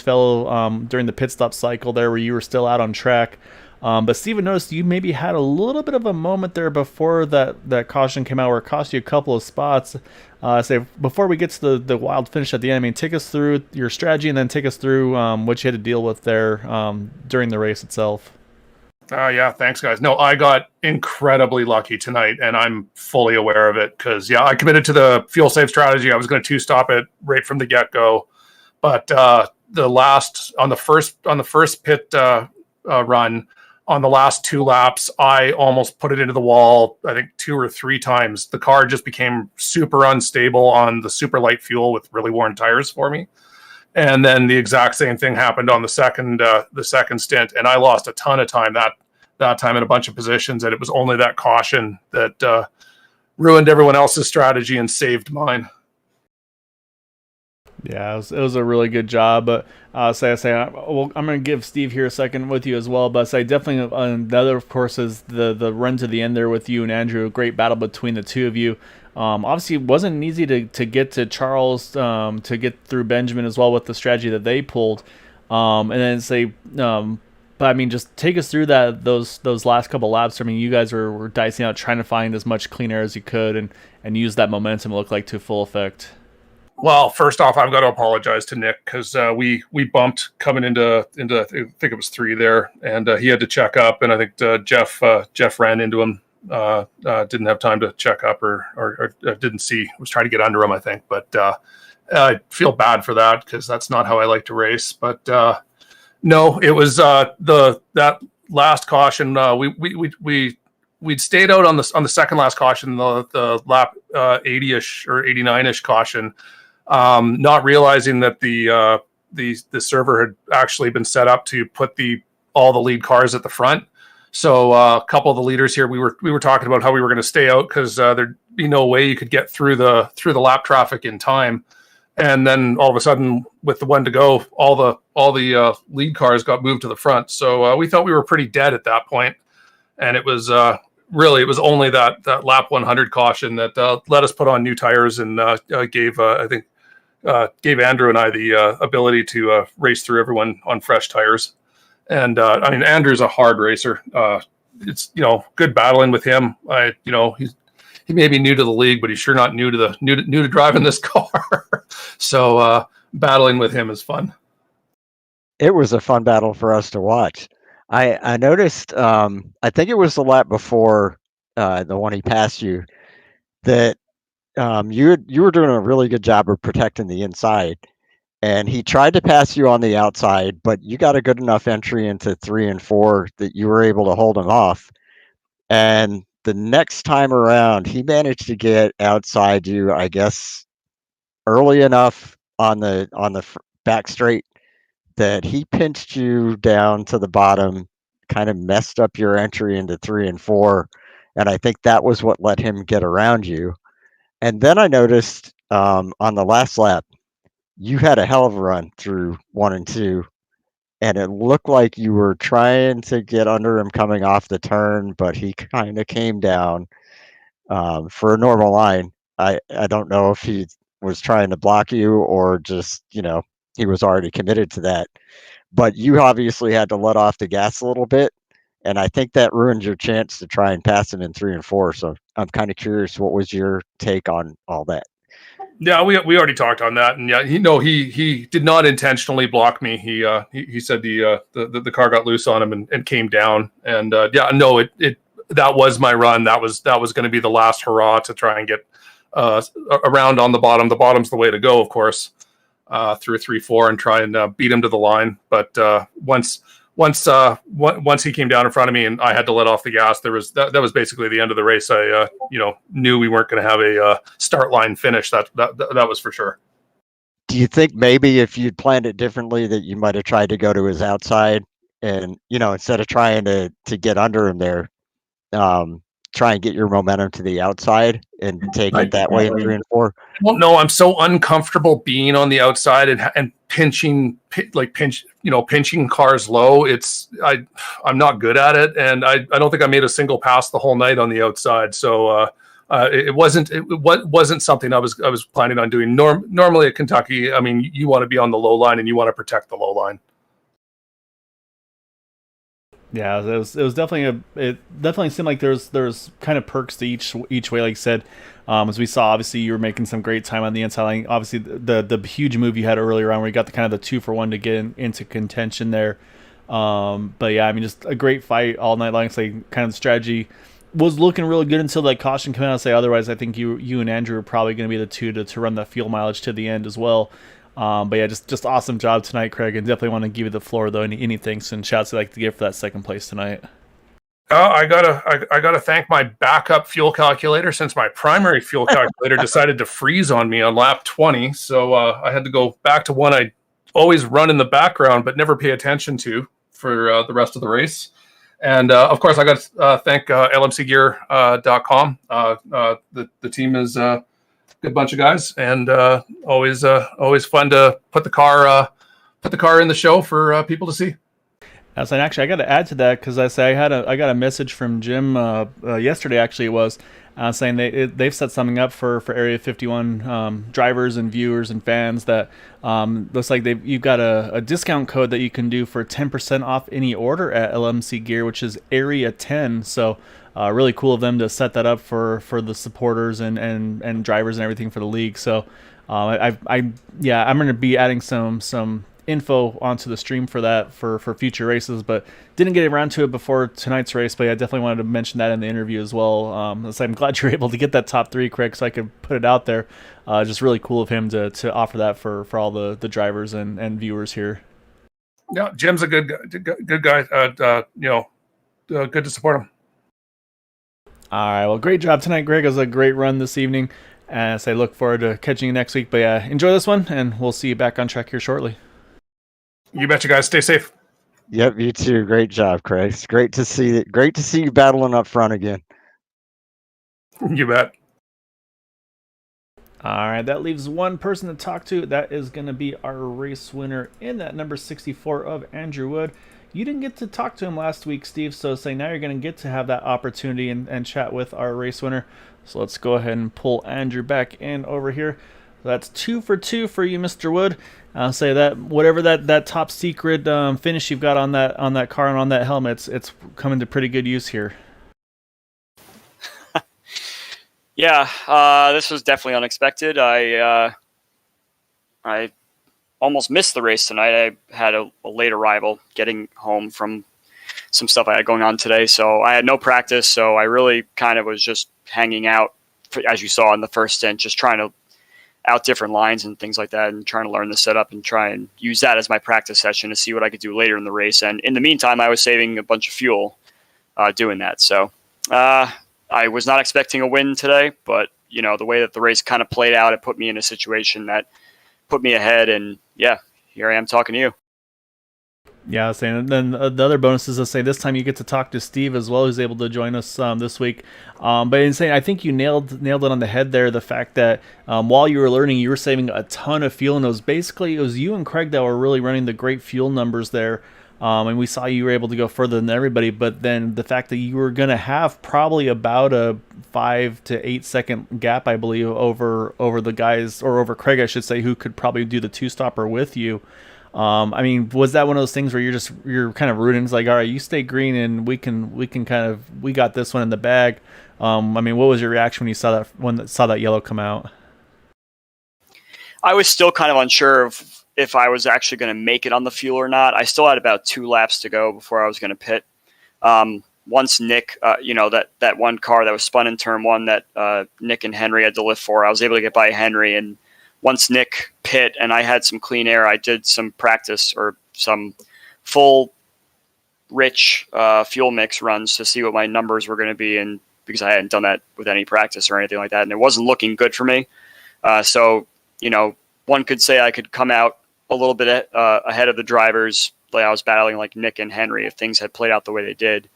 fell during the pit stop cycle there, where you were still out on track. But Steven noticed you maybe had a little bit of a moment there before that caution came out where it cost you a couple of spots. Before we get to the wild finish at the end, I mean, take us through your strategy and then take us through what you had to deal with there during the race itself. Yeah, thanks, guys. No, I got incredibly lucky tonight, and I'm fully aware of it because, yeah, I committed to the fuel save strategy. I was going to two-stop it right from the get-go. But on the first pit run, on the last two laps, I almost put it into the wall, I think 2 or 3 times. The car just became super unstable on the super light fuel with really worn tires for me. And then the exact same thing happened on the second stint, and I lost a ton of time that that time in a bunch of positions, and it was only that caution that ruined everyone else's strategy and saved mine. Yeah, it was a really good job. But I'm going to give Steve here a second with you as well. But say definitely another, of course, is the run to the end there with you and Andrew. A great battle between the two of you. Obviously, it wasn't easy to get to Charles, to get through Benjamin as well with the strategy that they pulled. And then but I mean, just take us through those last couple laps. I mean, you guys were dicing out, trying to find as much clean air as you could, and use that momentum, it looked like, to full effect. Well, first off, I've got to apologize to Nick because we bumped coming into I think it was 3 there, and he had to check up, and I think Jeff ran into him. Didn't have time to check up or didn't see. Was trying to get under him, I think, but I feel bad for that because that's not how I like to race. But no, it was that last caution. We'd stayed out on the second last caution, the lap 80ish or 89ish caution. Not realizing that the server had actually been set up to put all the lead cars at the front. So a couple of the leaders here, we were talking about how we were going to stay out because there'd be no way you could get through the lap traffic in time. And then all of a sudden, with the one to go, all the lead cars got moved to the front. So we thought we were pretty dead at that point, and it was really only that lap 100 caution that let us put on new tires and gave Andrew and I the ability to race through everyone on fresh tires. And I mean, Andrew's a hard racer. It's good battling with him. He may be new to the league, but he's sure not new to driving this car. So battling with him is fun. It was a fun battle for us to watch. I noticed, I think it was the lap before the one he passed you, that you were doing a really good job of protecting the inside. And he tried to pass you on the outside, but you got a good enough entry into 3 and 4 that you were able to hold him off. And the next time around, he managed to get outside you, I guess, early enough on the back straight that he pinched you down to the bottom, kind of messed up your entry into 3 and 4. And I think that was what let him get around you. And then I noticed on the last lap, you had a hell of a run through 1 and 2, and it looked like you were trying to get under him coming off the turn, but he kind of came down for a normal line. I don't know if he was trying to block you or just, he was already committed to that. But you obviously had to let off the gas a little bit, and I think that ruined your chance to try and pass him in 3 and 4. So I'm kind of curious, what was your take on all that? Yeah, we already talked on that, and yeah, he did not intentionally block me. He said the car got loose on him and came down, and that was my run. That was going to be the last hurrah to try and get around on the bottom. The bottom's the way to go, of course, through 3-4 and try and beat him to the line. But once he came down in front of me and I had to let off the gas, that was basically the end of the race. I knew we weren't going to have a start line finish. That was for sure. Do you think maybe if you'd planned it differently that you might have tried to go to his outside and, instead of trying to get under him there, try and get your momentum to the outside and take it that way in 3 and 4? Well, no, I'm so uncomfortable being on the outside and pinching cars low. I'm not good at it, and I don't think I made a single pass the whole night on the outside. So it wasn't something I was planning on doing. Normally at Kentucky, I mean, you want to be on the low line and you want to protect the low line. Yeah, it was definitely it definitely seemed like there's kind of perks to each way, like you said. As we saw, obviously you were making some great time on the inside line. Obviously the huge move you had earlier on where you got the kind of the 2-for-1 to get into contention there. But yeah, I mean, just a great fight all night long. It's like kind of the strategy was looking really good until that caution came out. Say otherwise, I think you and Andrew are probably going to be the two to run that fuel mileage to the end as well. But yeah, just awesome job tonight, Craig, and definitely want to give you the floor though. Any thanks and shouts I'd like to give for that second place tonight. I gotta thank my backup fuel calculator since my primary fuel calculator decided to freeze on me on lap 20. So I had to go back to one I always run in the background but never pay attention to for the rest of the race. And of course, I got to thank lmcgear.com. The team is a good bunch of guys, and always fun to put the car in the show for people to see. I said, actually, I got to add to that because I got a message from Jim yesterday. Actually, it was saying they've set something up for Area 51 drivers and viewers and fans that looks like you've got a discount code that you can do for 10% off any order at LMC Gear, which is Area 10. So really cool of them to set that up for the supporters and drivers and everything for the league. So I'm going to be adding some info onto the stream for that for future races, but didn't get around to it before tonight's race. But I definitely wanted to mention that in the interview as well. So I'm glad you're able to get that top 3, Craig, so I could put it out there. Just really cool of him to offer that for all the drivers and viewers here. Yeah, Jim's a good guy. Good to support him. All right, well, great job tonight, Greg. It was a great run this evening, and so I look forward to catching you next week. But yeah, enjoy this one, and we'll see you back on track here shortly. You betcha, guys. Stay safe. Yep, you too. Great job, Craig. It's great to see you battling up front again. You bet. All right, that leaves one person to talk to. That is going to be our race winner in that number 64 of Andrew Wood. You didn't get to talk to him last week, Steve, so now you're going to get to have that opportunity and chat with our race winner. So let's go ahead and pull Andrew back in over here. That's 2 for 2 for you, Mr. Wood. I'll say that whatever that top secret finish you've got on that car and on that helmet, it's coming to pretty good use here. Yeah, this was definitely unexpected. I almost missed the race tonight. I had a late arrival getting home from some stuff I had going on today, so I had no practice. So I really kind of was just hanging out, as you saw in the first stint, just trying to out different lines and things like that, and trying to learn the setup and try and use that as my practice session to see what I could do later in the race. And in the meantime, I was saving a bunch of fuel doing that. So I was not expecting a win today, but the way that the race kind of played out, it put me in a situation that put me ahead. And yeah, here I am talking to you. Yeah, I was saying, and then the other bonus is to say this time you get to talk to Steve as well, who's able to join us this week. But in saying, I think you nailed it on the head there. The fact that while you were learning, you were saving a ton of fuel, and it was you and Craig that were really running the great fuel numbers there. And we saw you were able to go further than everybody. But then the fact that you were going to have probably about a 5 to 8 second gap, I believe, over the guys, or over Craig, I should say, who could probably do the 2-stopper with you. Was that one of those things where you're kind of rooting? It's like, all right, you stay green and we got this one in the bag. What was your reaction when you saw that yellow come out? I was still kind of unsure of if I was actually going to make it on the fuel or not. I still had about 2 laps to go before I was going to pit. Once Nick, that one car that was spun in turn 1 that Nick and Henry had to lift for, I was able to get by Henry. And once Nick pit and I had some clean air, I did some practice or some full rich fuel mix runs to see what my numbers were going to be. And because I hadn't done that with any practice or anything like that, and it wasn't looking good for me. So one could say I could come out a little bit ahead of the drivers. Like I was battling like Nick and Henry if things had played out the way they did,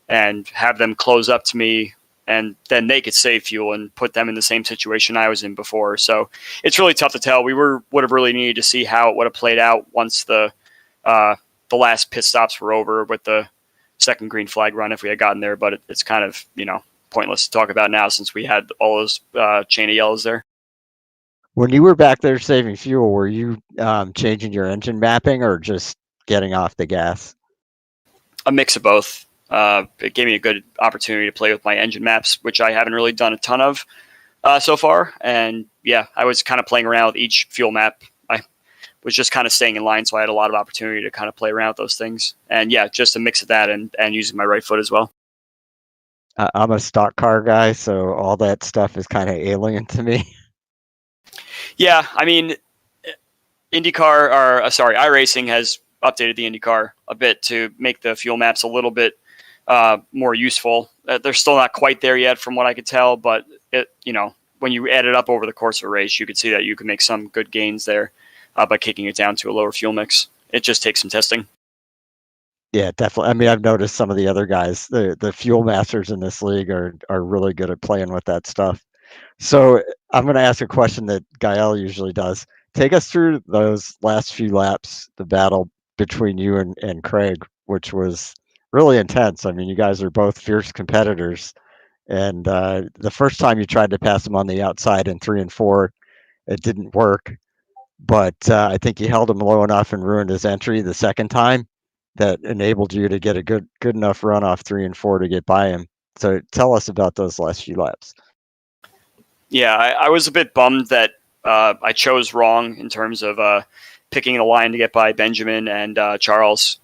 and have them close up to me, and then they could save fuel and put them in the same situation I was in before. So it's really tough to tell. We would have really needed to see how it would have played out once the last pit stops were over with the second green flag run if we had gotten there. But it's kind of pointless to talk about now since we had all those chain of yellows there. When you were back there saving fuel, were you changing your engine mapping or just getting off the gas? A mix of both. It gave me a good opportunity to play with my engine maps, which I haven't really done a ton of so far. And yeah, I was kind of playing around with each fuel map. I was just kind of staying in line, so I had a lot of opportunity to kind of play around with those things. And yeah, just a mix of that and using my right foot as well. I'm a stock car guy, so all that stuff is kind of alien to me. Yeah, iRacing has updated the IndyCar a bit to make the fuel maps a little bit more useful. They're still not quite there yet from what I could tell, but when you add it up over the course of a race, you could see that you can make some good gains there by kicking it down to a lower fuel mix. It just takes some testing. Yeah, definitely. I mean, I've noticed some of the other guys, the fuel masters in this league are really good at playing with that stuff. So I'm going to ask a question that Gael usually does. Take us through those last few laps, the battle between you and Craig, which was really intense. I mean, you guys are both fierce competitors. And the first time you tried to pass him on the outside in 3 and 4, it didn't work. But I think you held him low enough and ruined his entry the second time that enabled you to get a good enough run off 3 and 4 to get by him. So tell us about those last few laps. Yeah, I was a bit bummed that I chose wrong in terms of picking the line to get by Benjamin and Charles.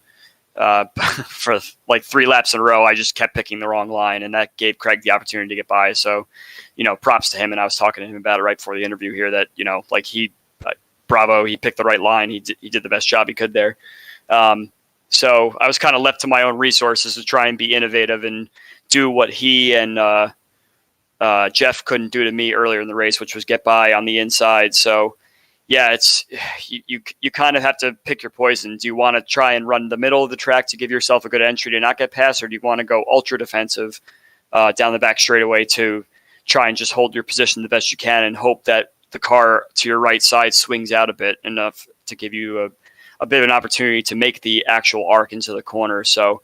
For like 3 laps in a row, I just kept picking the wrong line, and that gave Craig the opportunity to get by. So, props to him. And I was talking to him about it right before the interview here that, bravo, he picked the right line. He did the best job he could there. So I was kind of left to my own resources to try and be innovative and do what he and Jeff couldn't do to me earlier in the race, which was get by on the inside. So, yeah, it's you kind of have to pick your poison. Do you want to try and run the middle of the track to give yourself a good entry to not get past, or do you want to go ultra defensive down the back straightaway to try and just hold your position the best you can and hope that the car to your right side swings out a bit enough to give you a bit of an opportunity to make the actual arc into the corner. So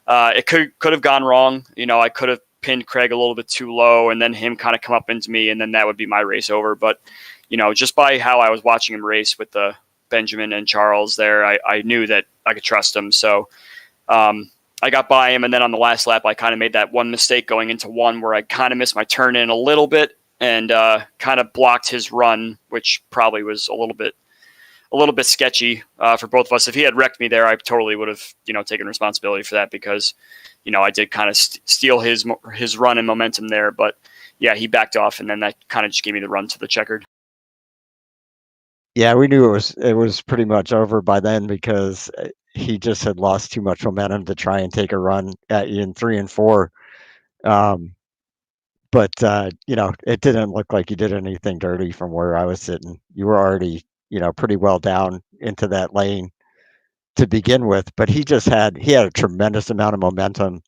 it could have gone wrong. I could have pinned Craig a little bit too low and then him kind of come up into me, and then that would be my race over. But just by how I was watching him race with the Benjamin and Charles there, I knew that I could trust him. So I got by him, and then on the last lap, I kind of made that one mistake going into one where I kind of missed my turn in a little bit and kind of blocked his run, which probably was a little bit sketchy for both of us. If he had wrecked me there, I totally would have taken responsibility for that because I did kind of steal his run and momentum there. But yeah, he backed off, and then that kind of just gave me the run to the checkered. Yeah, we knew it was pretty much over by then because he just had lost too much momentum to try and take a run at you in 3 and 4. But it didn't look like you did anything dirty from where I was sitting. You were already, pretty well down into that lane to begin with. But he had a tremendous amount of momentum.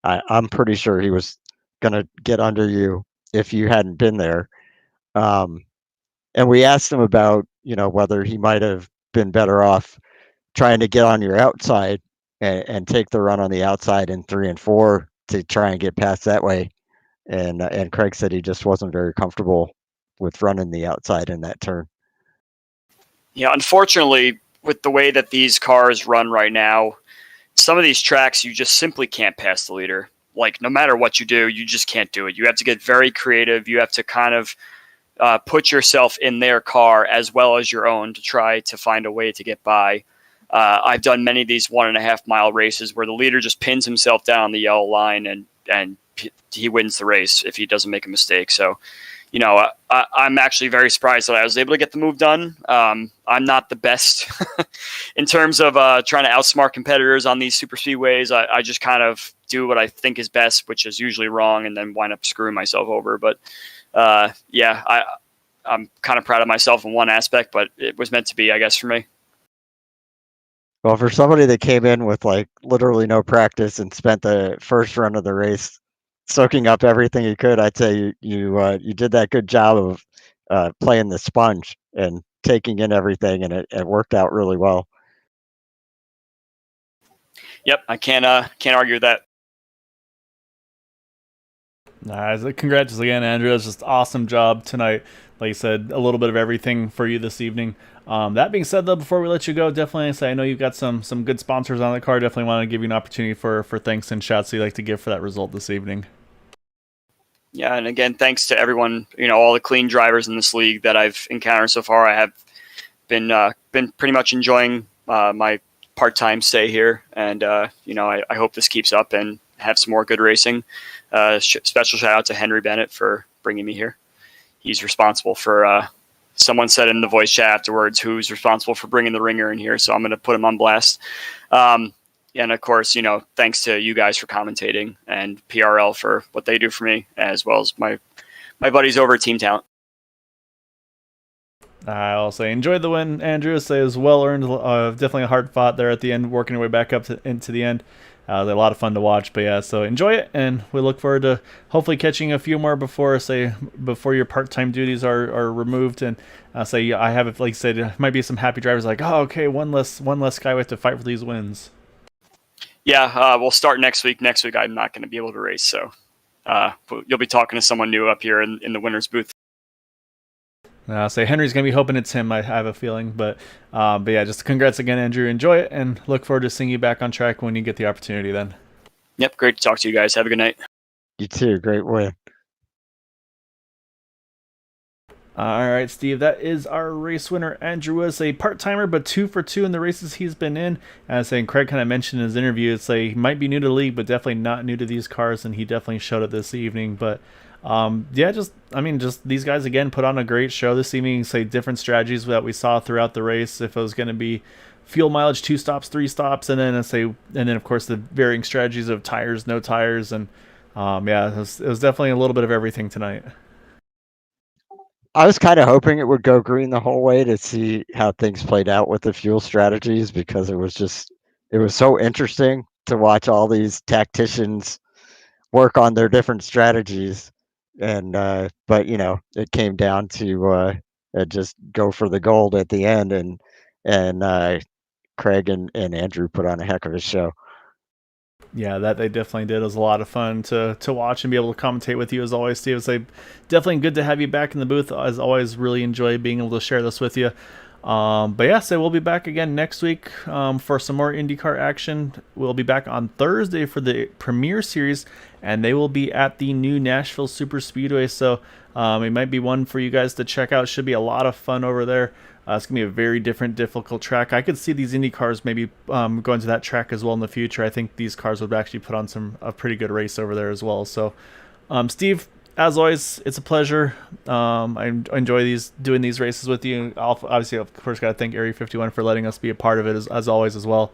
I'm pretty sure he was gonna get under you if you hadn't been there. And we asked him about, whether he might have been better off trying to get on your outside and take the run on the outside in 3 and 4 to try and get past that way. And Craig said he just wasn't very comfortable with running the outside in that turn. Yeah, unfortunately, with the way that these cars run right now, some of these tracks you just simply can't pass the leader. Like no matter what you do, you just can't do it. You have to get very creative. You have to kind of put yourself in their car as well as your own to try to find a way to get by. I've done many of these 1.5 mile races where the leader just pins himself down the yellow line and he wins the race if he doesn't make a mistake. So, I'm actually very surprised that I was able to get the move done. I'm not the best in terms of trying to outsmart competitors on these super speedways. I just kind of do what I think is best, which is usually wrong, and then wind up screwing myself over. But I'm kind of proud of myself in one aspect, but it was meant to be, I guess, for me. Well, for somebody that came in with like literally no practice and spent the first run of the race soaking up everything he could, I'd say you did that good job of playing the sponge and taking in everything, and it worked out really well. Yep, I can't argue with that. Nice. Congrats again, Andrew. It's just awesome job tonight. Like you said, a little bit of everything for you this evening. That being said, though, before we let you go, definitely say I know you've got some good sponsors on the car. Definitely want to give you an opportunity for thanks and shouts you'd like to give for that result this evening. Yeah, and again, thanks to everyone, all the clean drivers in this league that I've encountered so far. I have been pretty much enjoying my part-time stay here, and I hope this keeps up and have some more good racing. Special shout out to Henry Bennett for bringing me here. He's responsible for, someone said in the voice chat afterwards, who's responsible for bringing the ringer in here. So I'm going to put him on blast. And of course, thanks to you guys for commentating and PRL for what they do for me, as well as my buddies over at Team Talent. I'll say enjoyed the win, Andrew. Say it was well earned. Definitely a hard fought there at the end, working your way back up into the end. They're a lot of fun to watch, but yeah, so enjoy it, and we look forward to hopefully catching a few more before your part-time duties are removed. And say I have, like I said, it might be some happy drivers like, oh, okay, one less guy we have to fight for these wins. Yeah, we'll start next week. Next week I'm not going to be able to race, so you'll be talking to someone new up here in the winner's booth. Say Henry's gonna be hoping it's him. I have a feeling, but yeah, just congrats again, Andrew. Enjoy it, and look forward to seeing you back on track when you get the opportunity. Then. Yep, great to talk to you guys. Have a good night. You too. Great win. All right, Steve. That is our race winner. Andrew was a part-timer, but 2 for 2 in the races he's been in. As saying, Craig kind of mentioned in his interview, it's he might be new to the league, but definitely not new to these cars, and he definitely showed it this evening. But yeah, just these guys again put on a great show this evening. Say different strategies that we saw throughout the race. If it was going to be fuel mileage, 2 stops, 3 stops, and then of course the varying strategies of tires, no tires, and yeah, it was definitely a little bit of everything tonight. I was kind of hoping it would go green the whole way to see how things played out with the fuel strategies, because it was so interesting to watch all these tacticians work on their different strategies. And but it came down to just go for the gold at the end, and Craig and Andrew put on a heck of a show. Yeah, that they definitely did. It was a lot of fun to watch and be able to commentate with you as always, Steve. It's definitely good to have you back in the booth. As always, really enjoy being able to share this with you. But yeah, so we'll be back again next week for some more IndyCar action. We'll be back on Thursday for the Premier Series, and they will be at the new Nashville Super Speedway. So it might be one for you guys to check out. Should be a lot of fun over there. It's going to be a very difficult track. I could see these Indy cars maybe going to that track as well in the future. I think these cars would actually put on a pretty good race over there as well. So, Steve, as always, it's a pleasure. I enjoy doing these races with you. Obviously, of course, got to thank Area 51 for letting us be a part of it as always as well.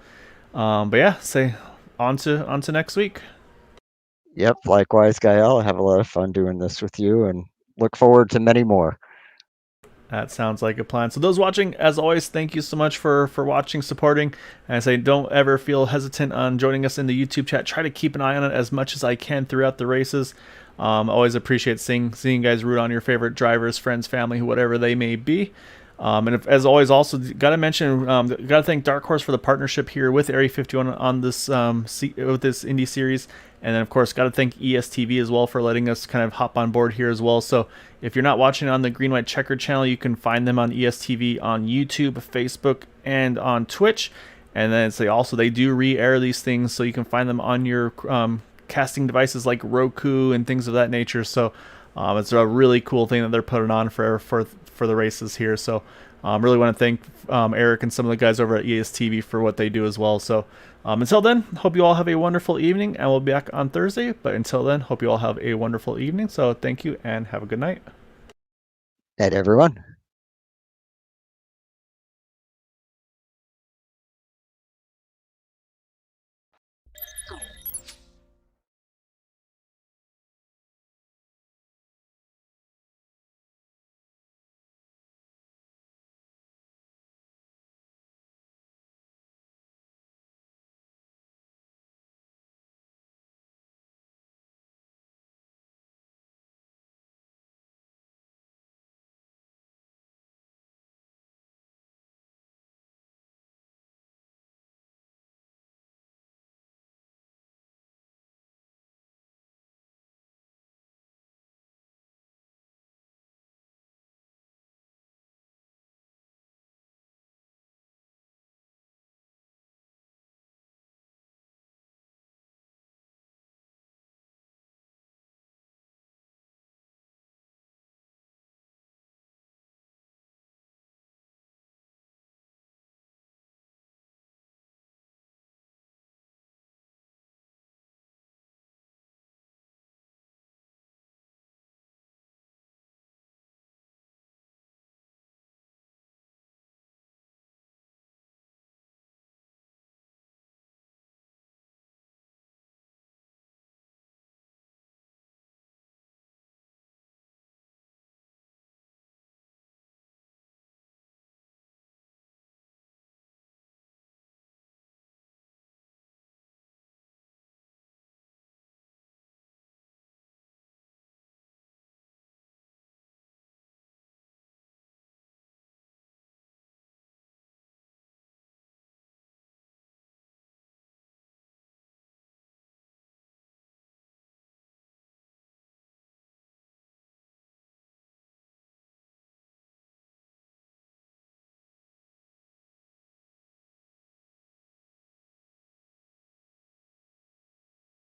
But yeah, say on to next week. Yep, likewise, Gael. I have a lot of fun doing this with you, and look forward to many more. That sounds like a plan. So those watching, as always, thank you so much for watching, supporting. And I say don't ever feel hesitant on joining us in the YouTube chat. Try to keep an eye on it as much as I can throughout the races. Always appreciate seeing you guys root on your favorite drivers, friends, family, whatever they may be. And as always, also got to mention, got to thank Dark Horse for the partnership here with Area 51 on this with this Indy series, and then of course got to thank ESTV as well for letting us kind of hop on board here as well. So if you're not watching on the Green White Checker channel, you can find them on ESTV on YouTube, Facebook, and on Twitch. And then they do re-air these things, so you can find them on your casting devices like Roku and things of that nature. So it's a really cool thing that they're putting on for the races here. So really want to thank Eric and some of the guys over at ESTV for what they do as well. So until then, hope you all have a wonderful evening, and we'll be back on Thursday. But until then, hope you all have a wonderful evening. So thank you and have a good night. Night, everyone.